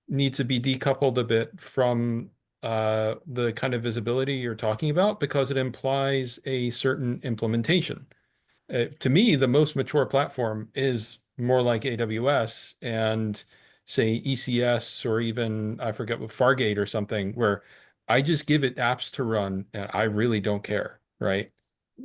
needs to be decoupled a bit from the kind of visibility you're talking about, because it implies a certain implementation. To me, the most mature platform is more like AWS and say ECS, or even, I forget what, Fargate or something, where I just give it apps to run and I really don't care, right?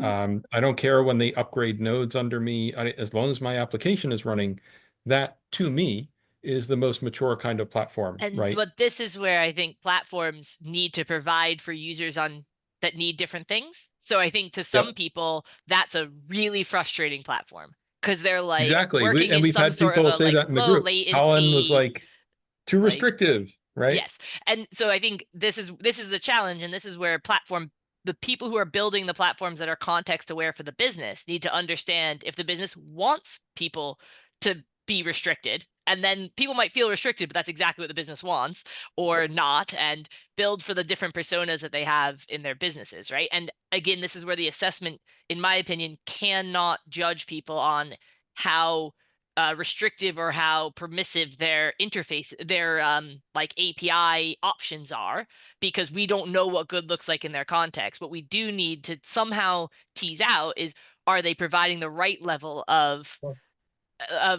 I don't care when they upgrade nodes under me, as long as my application is running. That, to me, is the most mature kind of platform, And right? but this is where I think platforms need to provide for users that need different things. So I think to some people, that's a really frustrating platform because they're like Exactly. working And in we've some had sort of people a say like that in the low group. Colin was latency, like, too like- restrictive, right? Yes. And so I think this is the challenge, and this is where the people who are building the platforms that are context aware for the business need to understand if the business wants people to be restricted, and then people might feel restricted, but that's exactly what the business wants, or not, and build for the different personas that they have in their businesses, right? And again, this is where the assessment, in my opinion, cannot judge people on how restrictive or how permissive their interface, their like API options are, because we don't know what good looks like in their context. What we do need to somehow tease out is, are they providing the right level of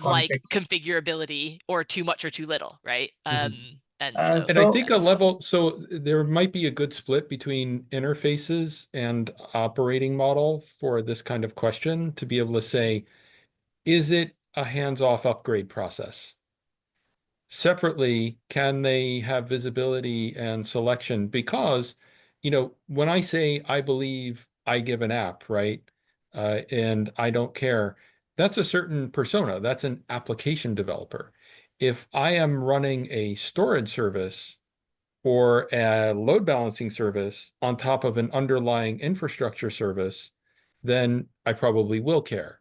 like configurability, or too much or too little, right? And so, And I think a level, so there might be a good split between interfaces and operating model for this kind of question, to be able to say, is it a hands-off upgrade process? Separately, can they have visibility and selection? Because, when I say I believe I give an app, right, and I don't care, that's a certain persona. That's an application developer. If I am running a storage service or a load balancing service on top of an underlying infrastructure service, then I probably will care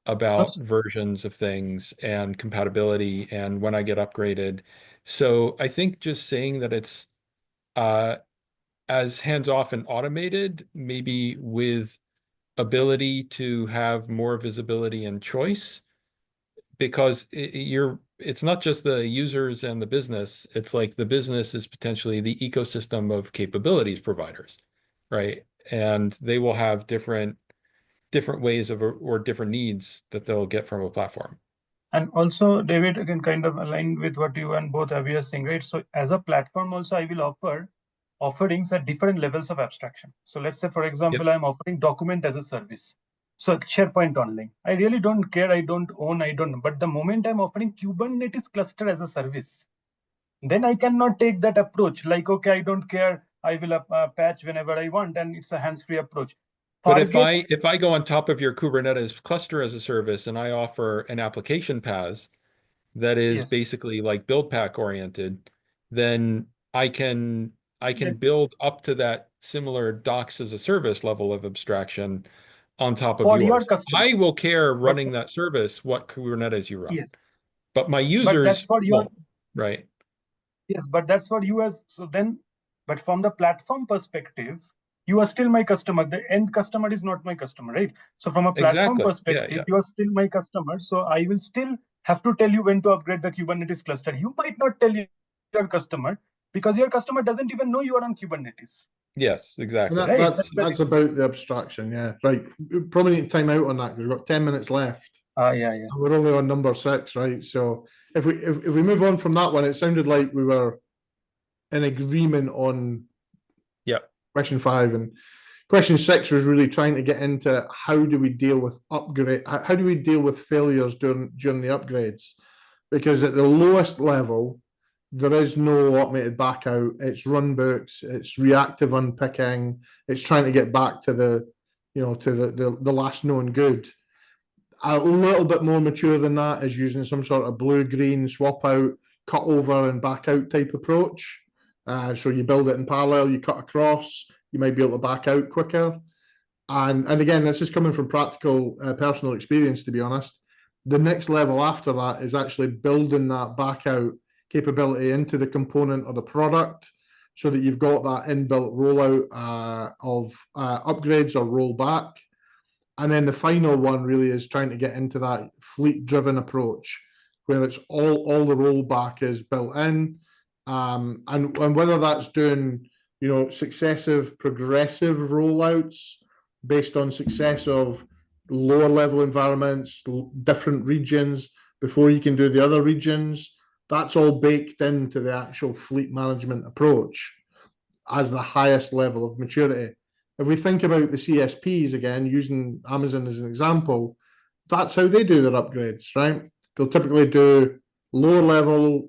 about versions of things and compatibility and when I get upgraded. So I think just saying that it's as hands-off and automated, maybe with ability to have more visibility and choice, because it's not just the users and the business, it's like the business is potentially the ecosystem of capabilities providers, right? And they will have different ways of, or different needs that they'll get from a platform. And also, David, again, kind of aligned with what you and both Avi are saying, right? So as a platform also, I will offer offerings at different levels of abstraction. So let's say, for example, I'm offering document as a service. So SharePoint Online. I really don't care. I don't own, I don't know. But the moment I'm offering Kubernetes cluster as a service, then I cannot take that approach. Like, okay, I don't care. I will patch whenever I want, and it's a hands-free approach. But if I go on top of your Kubernetes cluster as a service and I offer an application paths that is basically like build pack oriented, then I can build up to that similar docs as a service level of abstraction on top of yours. I will care running that service what Kubernetes you run. Yes. But my users won't, right? Yes, but that's for you but from the platform perspective, you are still my customer. The end customer is not my customer, right? So from a platform perspective, you are still my customer. So I will still have to tell you when to upgrade the Kubernetes cluster. You might not tell your customer because your customer doesn't even know you are on Kubernetes. Yes, exactly. That's about the abstraction, yeah. Right. Probably need time out on that because we've got 10 minutes left. Yeah. And we're only on number 6, right? So if we move on from that one, it sounded like we were in agreement on question 5, and question 6 was really trying to get into how do we deal with how do we deal with failures during the upgrades? Because at the lowest level, there is no automated back out. It's runbooks, it's reactive unpicking, it's trying to get back to the last known good. A little bit more mature than that is using some sort of blue-green swap out, cut over and back out type approach. So you build it in parallel, you cut across, you might be able to back out quicker. And again, this is coming from practical personal experience, to be honest. The next level after that is actually building that back out capability into the component or the product so that you've got that inbuilt rollout of upgrades or rollback. And then the final one really is trying to get into that fleet-driven approach where it's all the rollback is built in. And whether that's doing, successive progressive rollouts based on success of lower level environments, different regions before you can do the other regions, that's all baked into the actual fleet management approach as the highest level of maturity. if we think about the CSPs again, using Amazon as an example, that's how they do their upgrades, right? They'll typically do lower level,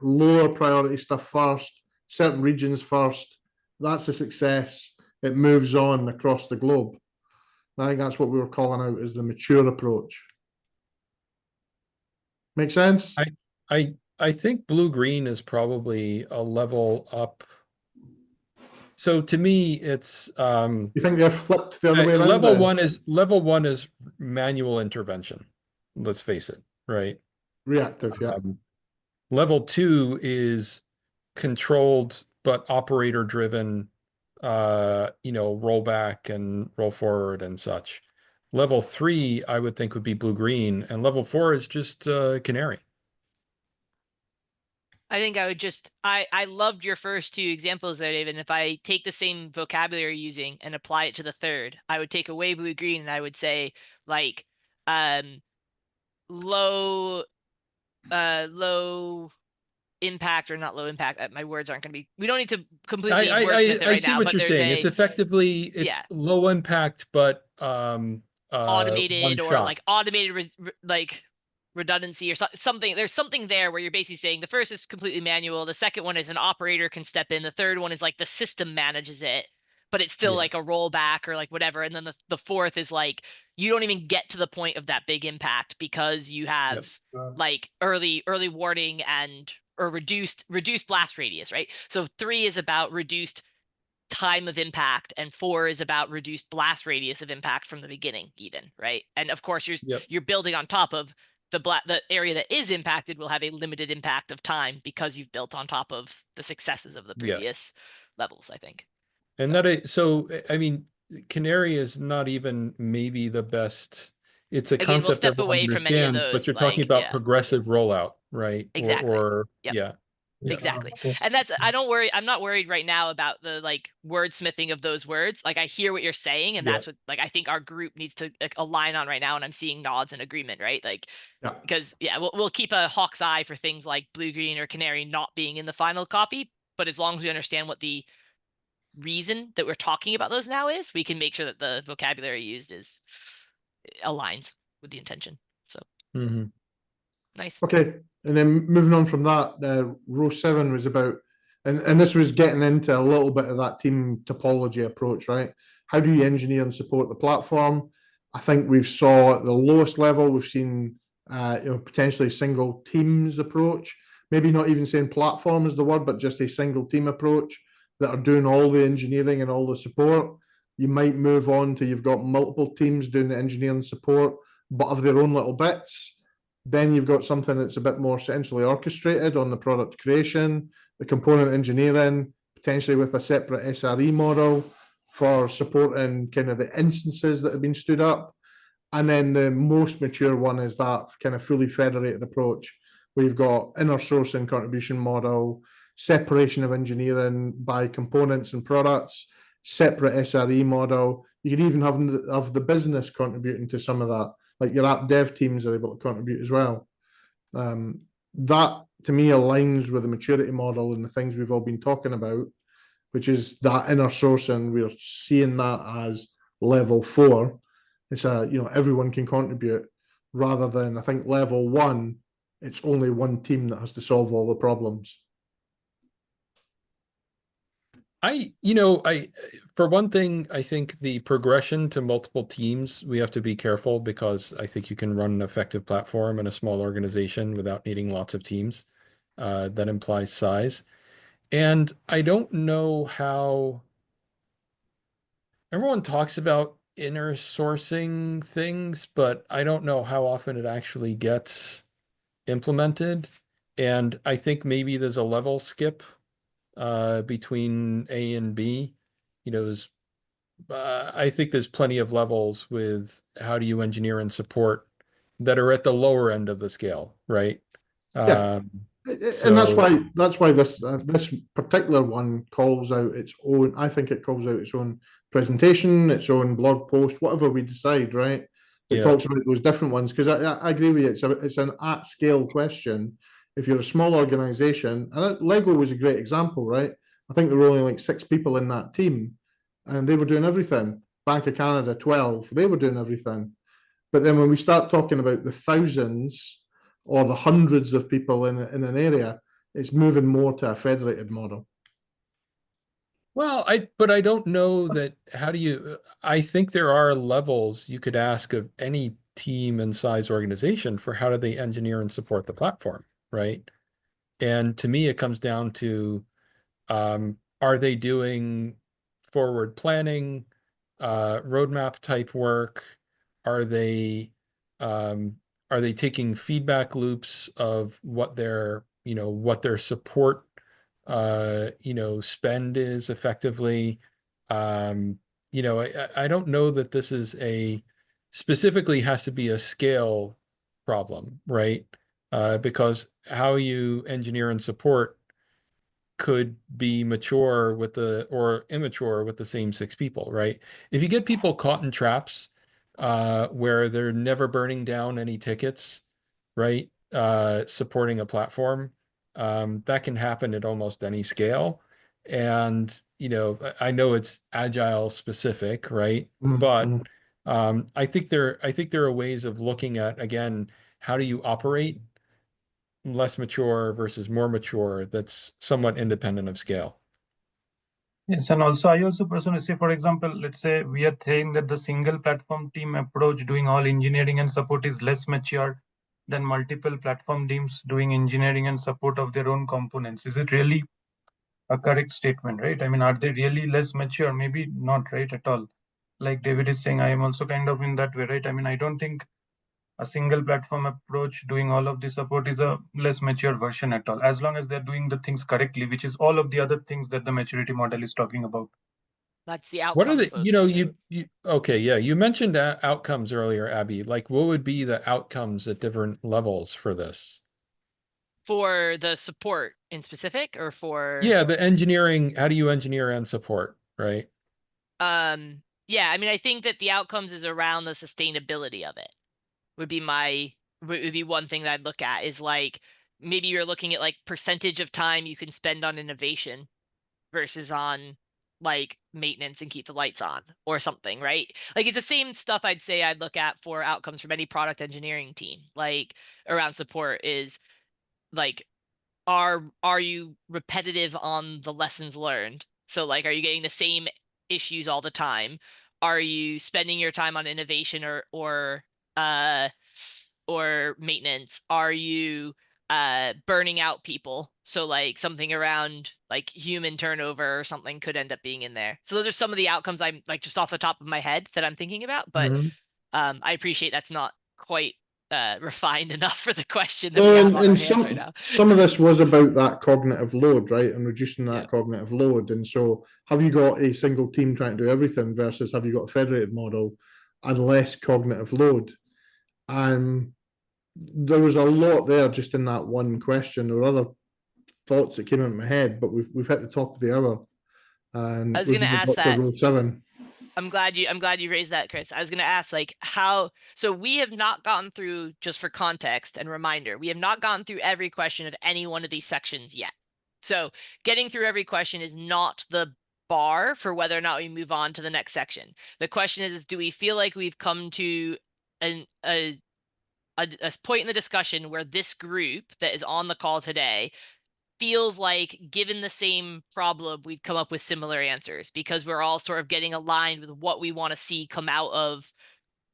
lower priority stuff first, certain regions first. That's a success. It moves on across the globe. I think that's what we were calling out as the mature approach. Make sense? I think blue-green is probably a level up. So to me, it's You think they're flipped the other way around? level one is manual intervention. Let's face it, right? Reactive, yeah. Level 2 is controlled but operator driven, rollback and roll forward and such. Level 3, I would think, would be blue-green, and level 4 is just canary. I think I would just, I loved your first two examples there, David. And if I take the same vocabulary you're using and apply it to the third, I would take away blue green and I would say like low impact, or not low impact. My words aren't going to be, we don't need to completely wordsmith it right see now, what but you're there's saying. It's effectively, it's low impact, but automated, or shot. like automated like redundancy or something. There's something there where you're basically saying the first is completely manual, the second one is an operator can step in, the third one is like the system manages it, but it's still like a rollback or like whatever, and then the fourth is like you don't even get to the point of that big impact because you have like early warning and or reduced blast radius, right? So 3 is about reduced time of impact, and 4 is about reduced blast radius of impact from the beginning even, right? And of course you're building on top of the area that is impacted will have a limited impact of time because you've built on top of the successes of the previous levels, I think. And I mean, canary is not even maybe the best. It's a concept we'll step everyone away from any of understands, those, but you're talking about progressive rollout, right? Exactly. Yeah. Exactly. And that's, I'm not worried right now about the like wordsmithing of those words. Like I hear what you're saying, and that's what like I think our group needs to like, align on right now, and I'm seeing nods and agreement, right? Like because we'll keep a hawk's eye for things like blue, green, or canary not being in the final copy, but as long as we understand what the reason that we're talking about those now is, we can make sure that the vocabulary used is aligns with the intention. So nice. Okay, and then moving on from that, row 7 was about, and this was getting into a little bit of that team topology approach, right? How do you engineer and support the platform? I think we've saw at the lowest level, we've seen potentially single teams approach, maybe not even saying platform is the word, but just a single team approach that are doing all the engineering and all the support. You might move on to you've got multiple teams doing the engineering support, but of their own little bits. Then you've got something that's a bit more centrally orchestrated on the product creation, the component engineering, potentially with a separate SRE model for supporting kind of the instances that have been stood up. And then the most mature one is that kind of fully federated approach, where you've got inner sourcing contribution model, separation of engineering by components and products, separate SRE model. You could even have the business contributing to some of that. Like your app dev teams are able to contribute as well. That to me aligns with the maturity model and the things we've all been talking about, which is that inner sourcing. We're seeing that as level 4. It's everyone can contribute, rather than I think level 1, it's only one team that has to solve all the problems. For one thing, I think the progression to multiple teams, we have to be careful, because I think you can run an effective platform in a small organization without needing lots of teams. That implies size. And I don't know how everyone talks about inner sourcing things, but I don't know how often it actually gets implemented. And I think maybe there's a level skip between A and B. I think there's plenty of levels with how do you engineer and support that are at the lower end of the scale, right? And that's why this particular one calls out its own. I think it calls out its own presentation, its own blog post, whatever we decide, right? It talks about those different ones, because I agree with you. It's an at scale question. If you're a small organization, and Lego was a great example, right? I think there were only like 6 people in that team, and they were doing everything. Bank of Canada, 12, they were doing everything. But then when we start talking about the thousands or the hundreds of people in an area, it's moving more to a federated model. Well, but I don't know that, how do you, I think there are levels you could ask of any team and size organization for how do they engineer and support the platform, right? And to me, it comes down to, are they doing forward planning, roadmap type work? Are they taking feedback loops of what their, what their support, spend is effectively? I don't know that this is specifically has to be a scale problem, right? Because how you engineer and support could be mature or immature with the same 6 people, right? If you get people caught in traps where they're never burning down any tickets, right? Supporting a platform, that can happen at almost any scale. And, I know it's agile specific, right? But I think there are ways of looking at, again, how do you operate less mature versus more mature that's somewhat independent of scale. Yes, and also I also personally say, for example, let's say we are saying that the single platform team approach doing all engineering and support is less mature than multiple platform teams doing engineering and support of their own components. Is it really a correct statement, right? I mean, are they really less mature? Maybe not, right, at all. Like David is saying, I am also kind of in that way, right? I mean, I don't think a single platform approach doing all of the support is a less mature version at all, as long as they're doing the things correctly, which is all of the other things that the maturity model is talking about. That's the What are outcome the, focus, right? okay, yeah, you mentioned outcomes earlier, Abby. Like, what would be the outcomes at different levels for this? For the support in specific, or for Yeah, the engineering, how do you engineer and support, right? yeah, I mean, I think that the outcomes is around the sustainability of it would be one thing that I'd look at, is like, maybe you're looking at like percentage of time you can spend on innovation versus on like maintenance and keep the lights on or something, right? Like, it's the same stuff I'd say I'd look at for outcomes from any product engineering team, like around support, is like, are you repetitive on the lessons learned? So like, are you getting the same issues all the time? Are you spending your time on innovation or maintenance? Are you burning out people? So like something around like human turnover or something could end up being in there. So those are some of the outcomes I'm like, just off the top of my head, that I'm thinking about. But I appreciate that's not quite refined enough for the question that we Well, have on our and hands right now. some of this was about that cognitive load, right? And reducing that Yeah. cognitive load. And so have you got a single team trying to do everything versus have you got a federated model and less cognitive load? There was a lot there just in that one question. There were other thoughts that came into my head, but we've hit the top of the hour. And I was we've gonna now ask got to that. row 7. I'm glad you raised that, Chris. I was going to ask, like, so we have not gotten through, just for context and reminder, we have not gone through every question of any one of these sections yet. So getting through every question is not the bar for whether or not we move on to the next section. The question is do we feel like we've come to a point in the discussion where this group that is on the call today feels like, given the same problem, we've come up with similar answers, because we're all sort of getting aligned with what we want to see come out of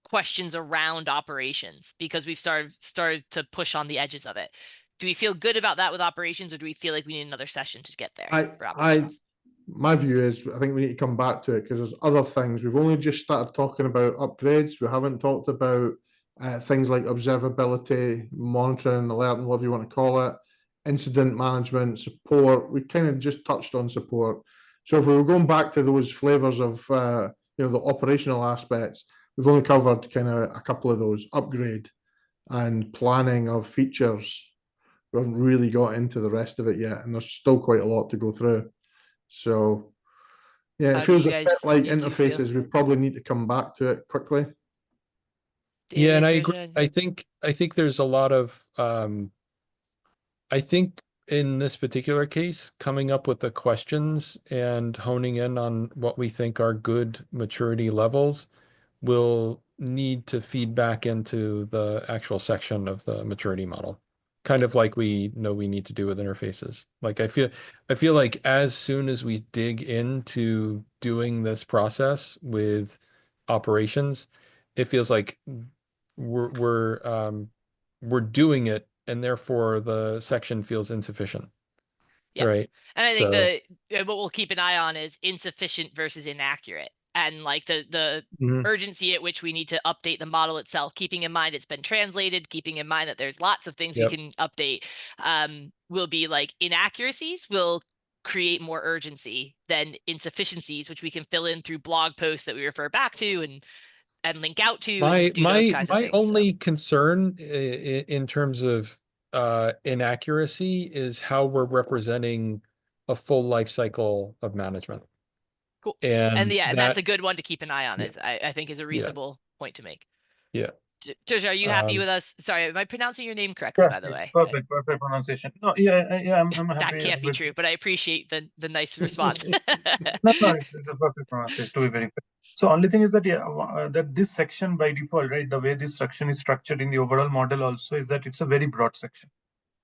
questions around operations, because we've started to push on the edges of it. Do we feel good about that with operations, or do we feel like we need another session to get there for operations? My view is I think we need to come back to it because there's other things. We've only just started talking about upgrades. We haven't talked about things like observability, monitoring, alerting, whatever you want to call it, incident management, support. We kind of just touched on support. So if we were going back to those flavors of the operational aspects, we've only covered kind of a couple of those: upgrade and planning of features. We haven't really got into the rest of it yet, and there's still quite a lot to go through. So, yeah, How it do feels you a bit guys, like you two, feel? interfaces. We probably need to come back to it quickly. Yeah, and I David, agree. I think there's a lot of I think in this particular case, coming up with the questions and honing in on what we think are good maturity levels will need to feed back into the actual section of the maturity model. Kind of like we know we need to do with interfaces. Like I feel like as soon as we dig into doing this process with operations, it feels like we're doing it, and therefore the section feels insufficient. Yeah. Right. And I think So what we'll keep an eye on is insufficient versus inaccurate, and like the Mhm. urgency at which we need to update the model itself, keeping in mind it's been translated, keeping in mind that there's lots of things Yep. we can update. Will be like inaccuracies will create more urgency than insufficiencies, which we can fill in through blog posts that we refer back to and link out to and do those kinds of my things. So, only concern in terms of inaccuracy is how we're representing a full life cycle of management. cool. And yeah, and that's a good one to keep an eye on. Yeah. I think is a reasonable point to make. Yeah. Josh, are you happy Um, with us? Sorry, am I pronouncing your name correctly, by Yes, the it's way? perfect, perfect pronunciation. No, I'm That happy can't be with. true, but I appreciate the nice response. No, it's a perfect pronunciation, to be very fair. So only thing is that that this section by default, right, the way this section is structured in the overall model also is that it's a very broad section.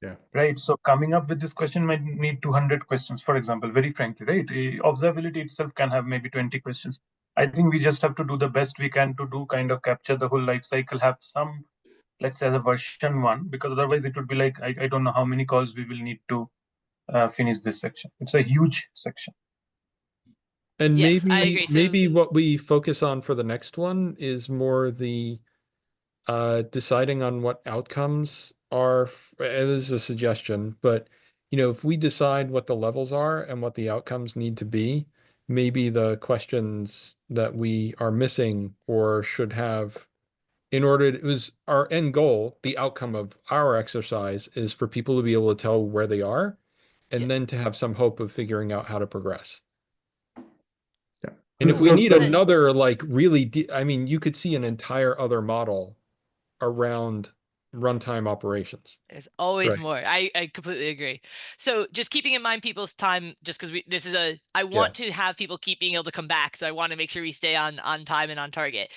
Yeah. Right. So coming up with this question might need 200 questions, for example, very frankly, right? Observability itself can have maybe 20 questions. I think we just have to do the best we can to do kind of capture the whole life cycle, have some, let's say, as a version 1, because otherwise it would be like, I don't know how many calls we will need to finish this section. It's a huge section. And Yes, I agree. maybe what we focus on for the next one is more the deciding on what outcomes are. This is a suggestion, but if we decide what the levels are and what the outcomes need to be, maybe the questions that we are missing or should have in order, it was our end goal, the outcome of our exercise is for people to be able to tell where they are and Yes. then to have some hope of figuring out how to progress. Yeah. And if we The- need the- another, like really, I mean, you could see an entire other model around runtime operations. There's always Right. more. I completely agree. So just keeping in mind people's time, just because I want to have people keep being able to come back. So I want to make sure we stay on time and on target.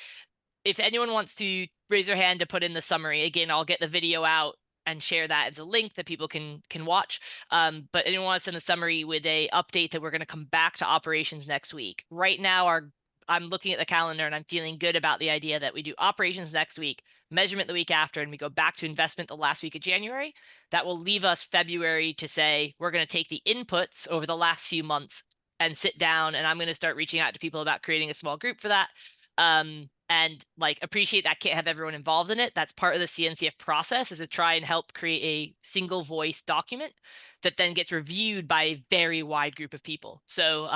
If anyone wants to raise their hand to put in the summary, again, I'll get the video out and share that as a link that people can watch. But anyone wants to send a summary with a update that we're going to come back to operations next week. Right now, I'm looking at the calendar and I'm feeling good about the idea that we do operations next week, measurement the week after, and we go back to investment the last week of January. That will leave us February to say we're going to take the inputs over the last few months and sit down, and I'm going to start reaching out to people about creating a small group for that. And like appreciate that can't have everyone involved in it. That's part of the CNCF process, is to try and help create a single voice document that then gets reviewed by a very wide group of people. So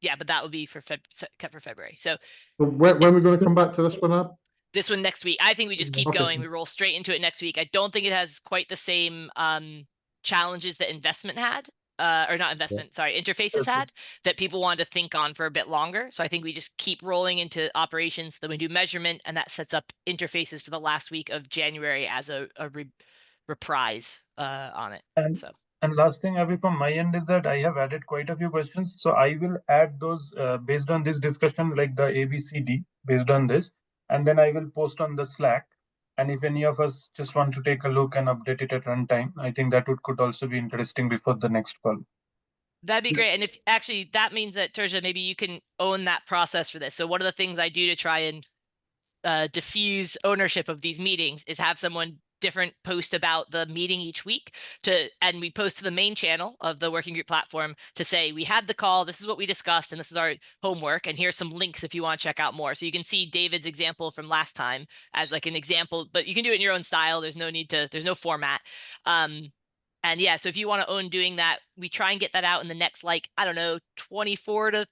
yeah, but that will be kept for February. So when are we going to come back to this one up? this one next week. I think we just keep Okay. going. We roll straight into it next week. I don't think it has quite the same challenges that investment had. Or not investment, sorry, interfaces had, that people wanted to think on for a bit longer. So I think we just keep rolling into operations, then we do measurement, and that sets up interfaces for the last week of January as a reprise on it. And last thing, Avi, from my end is that I have added quite a few questions. So I will add those based on this discussion, like the ABCD based on this, and then I will post on the Slack. And if any of us just want to take a look and update it at runtime, I think that could also be interesting before the next call. That'd be great. And if actually that means that Terja, maybe you can own that process for this. So one of the things I do to try and diffuse ownership of these meetings is have someone different post about the meeting each week, and we post to the main channel of the working group platform to say we had the call, this is what we discussed, and this is our homework, and here's some links if you want to check out more. So you can see David's example from last time as like an example, but you can do it in your own style. There's no format. And yeah, so if you want to own doing that, we try and get that out in the next, like, I don't know, 24 to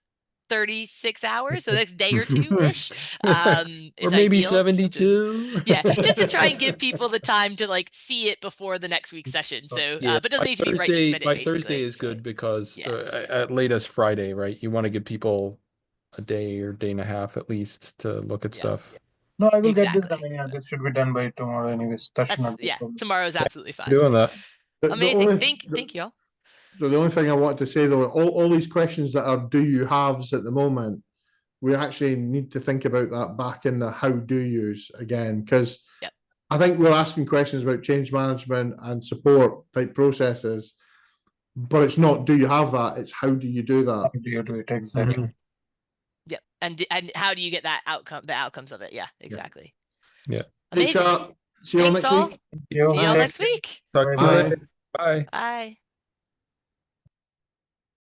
36 hours, so next day or two-ish. Or maybe ideal. 72. Yeah, just to try and give people the time to like see it before the next week's session. So Yeah, but it doesn't need to be right this minute, by basically. Thursday is good because yeah. At latest Friday, right? You want to give people a day or day and a half at least to look at stuff. No, I will get this Exactly. done. Yeah, this should be done by tomorrow anyways. That should not be a problem. Tomorrow is absolutely fine. Doing that. The Amazing. only- Thank you all. So the only thing I wanted to say though, all these questions that are do you haves at the moment, we actually need to think about that back in the how do yous again, because Yep. I think we're asking questions about change management and support type processes, but it's not do you have that, it's how do you do that. How do you do it exactly? Yep. And how do you get that outcome? The outcomes of it. Yeah. Exactly. Yeah. Hey, Amazing. chat. See you all Thanks next all. week. You See y'all Bye. next week. Talk to you Bye. later. Bye. Bye.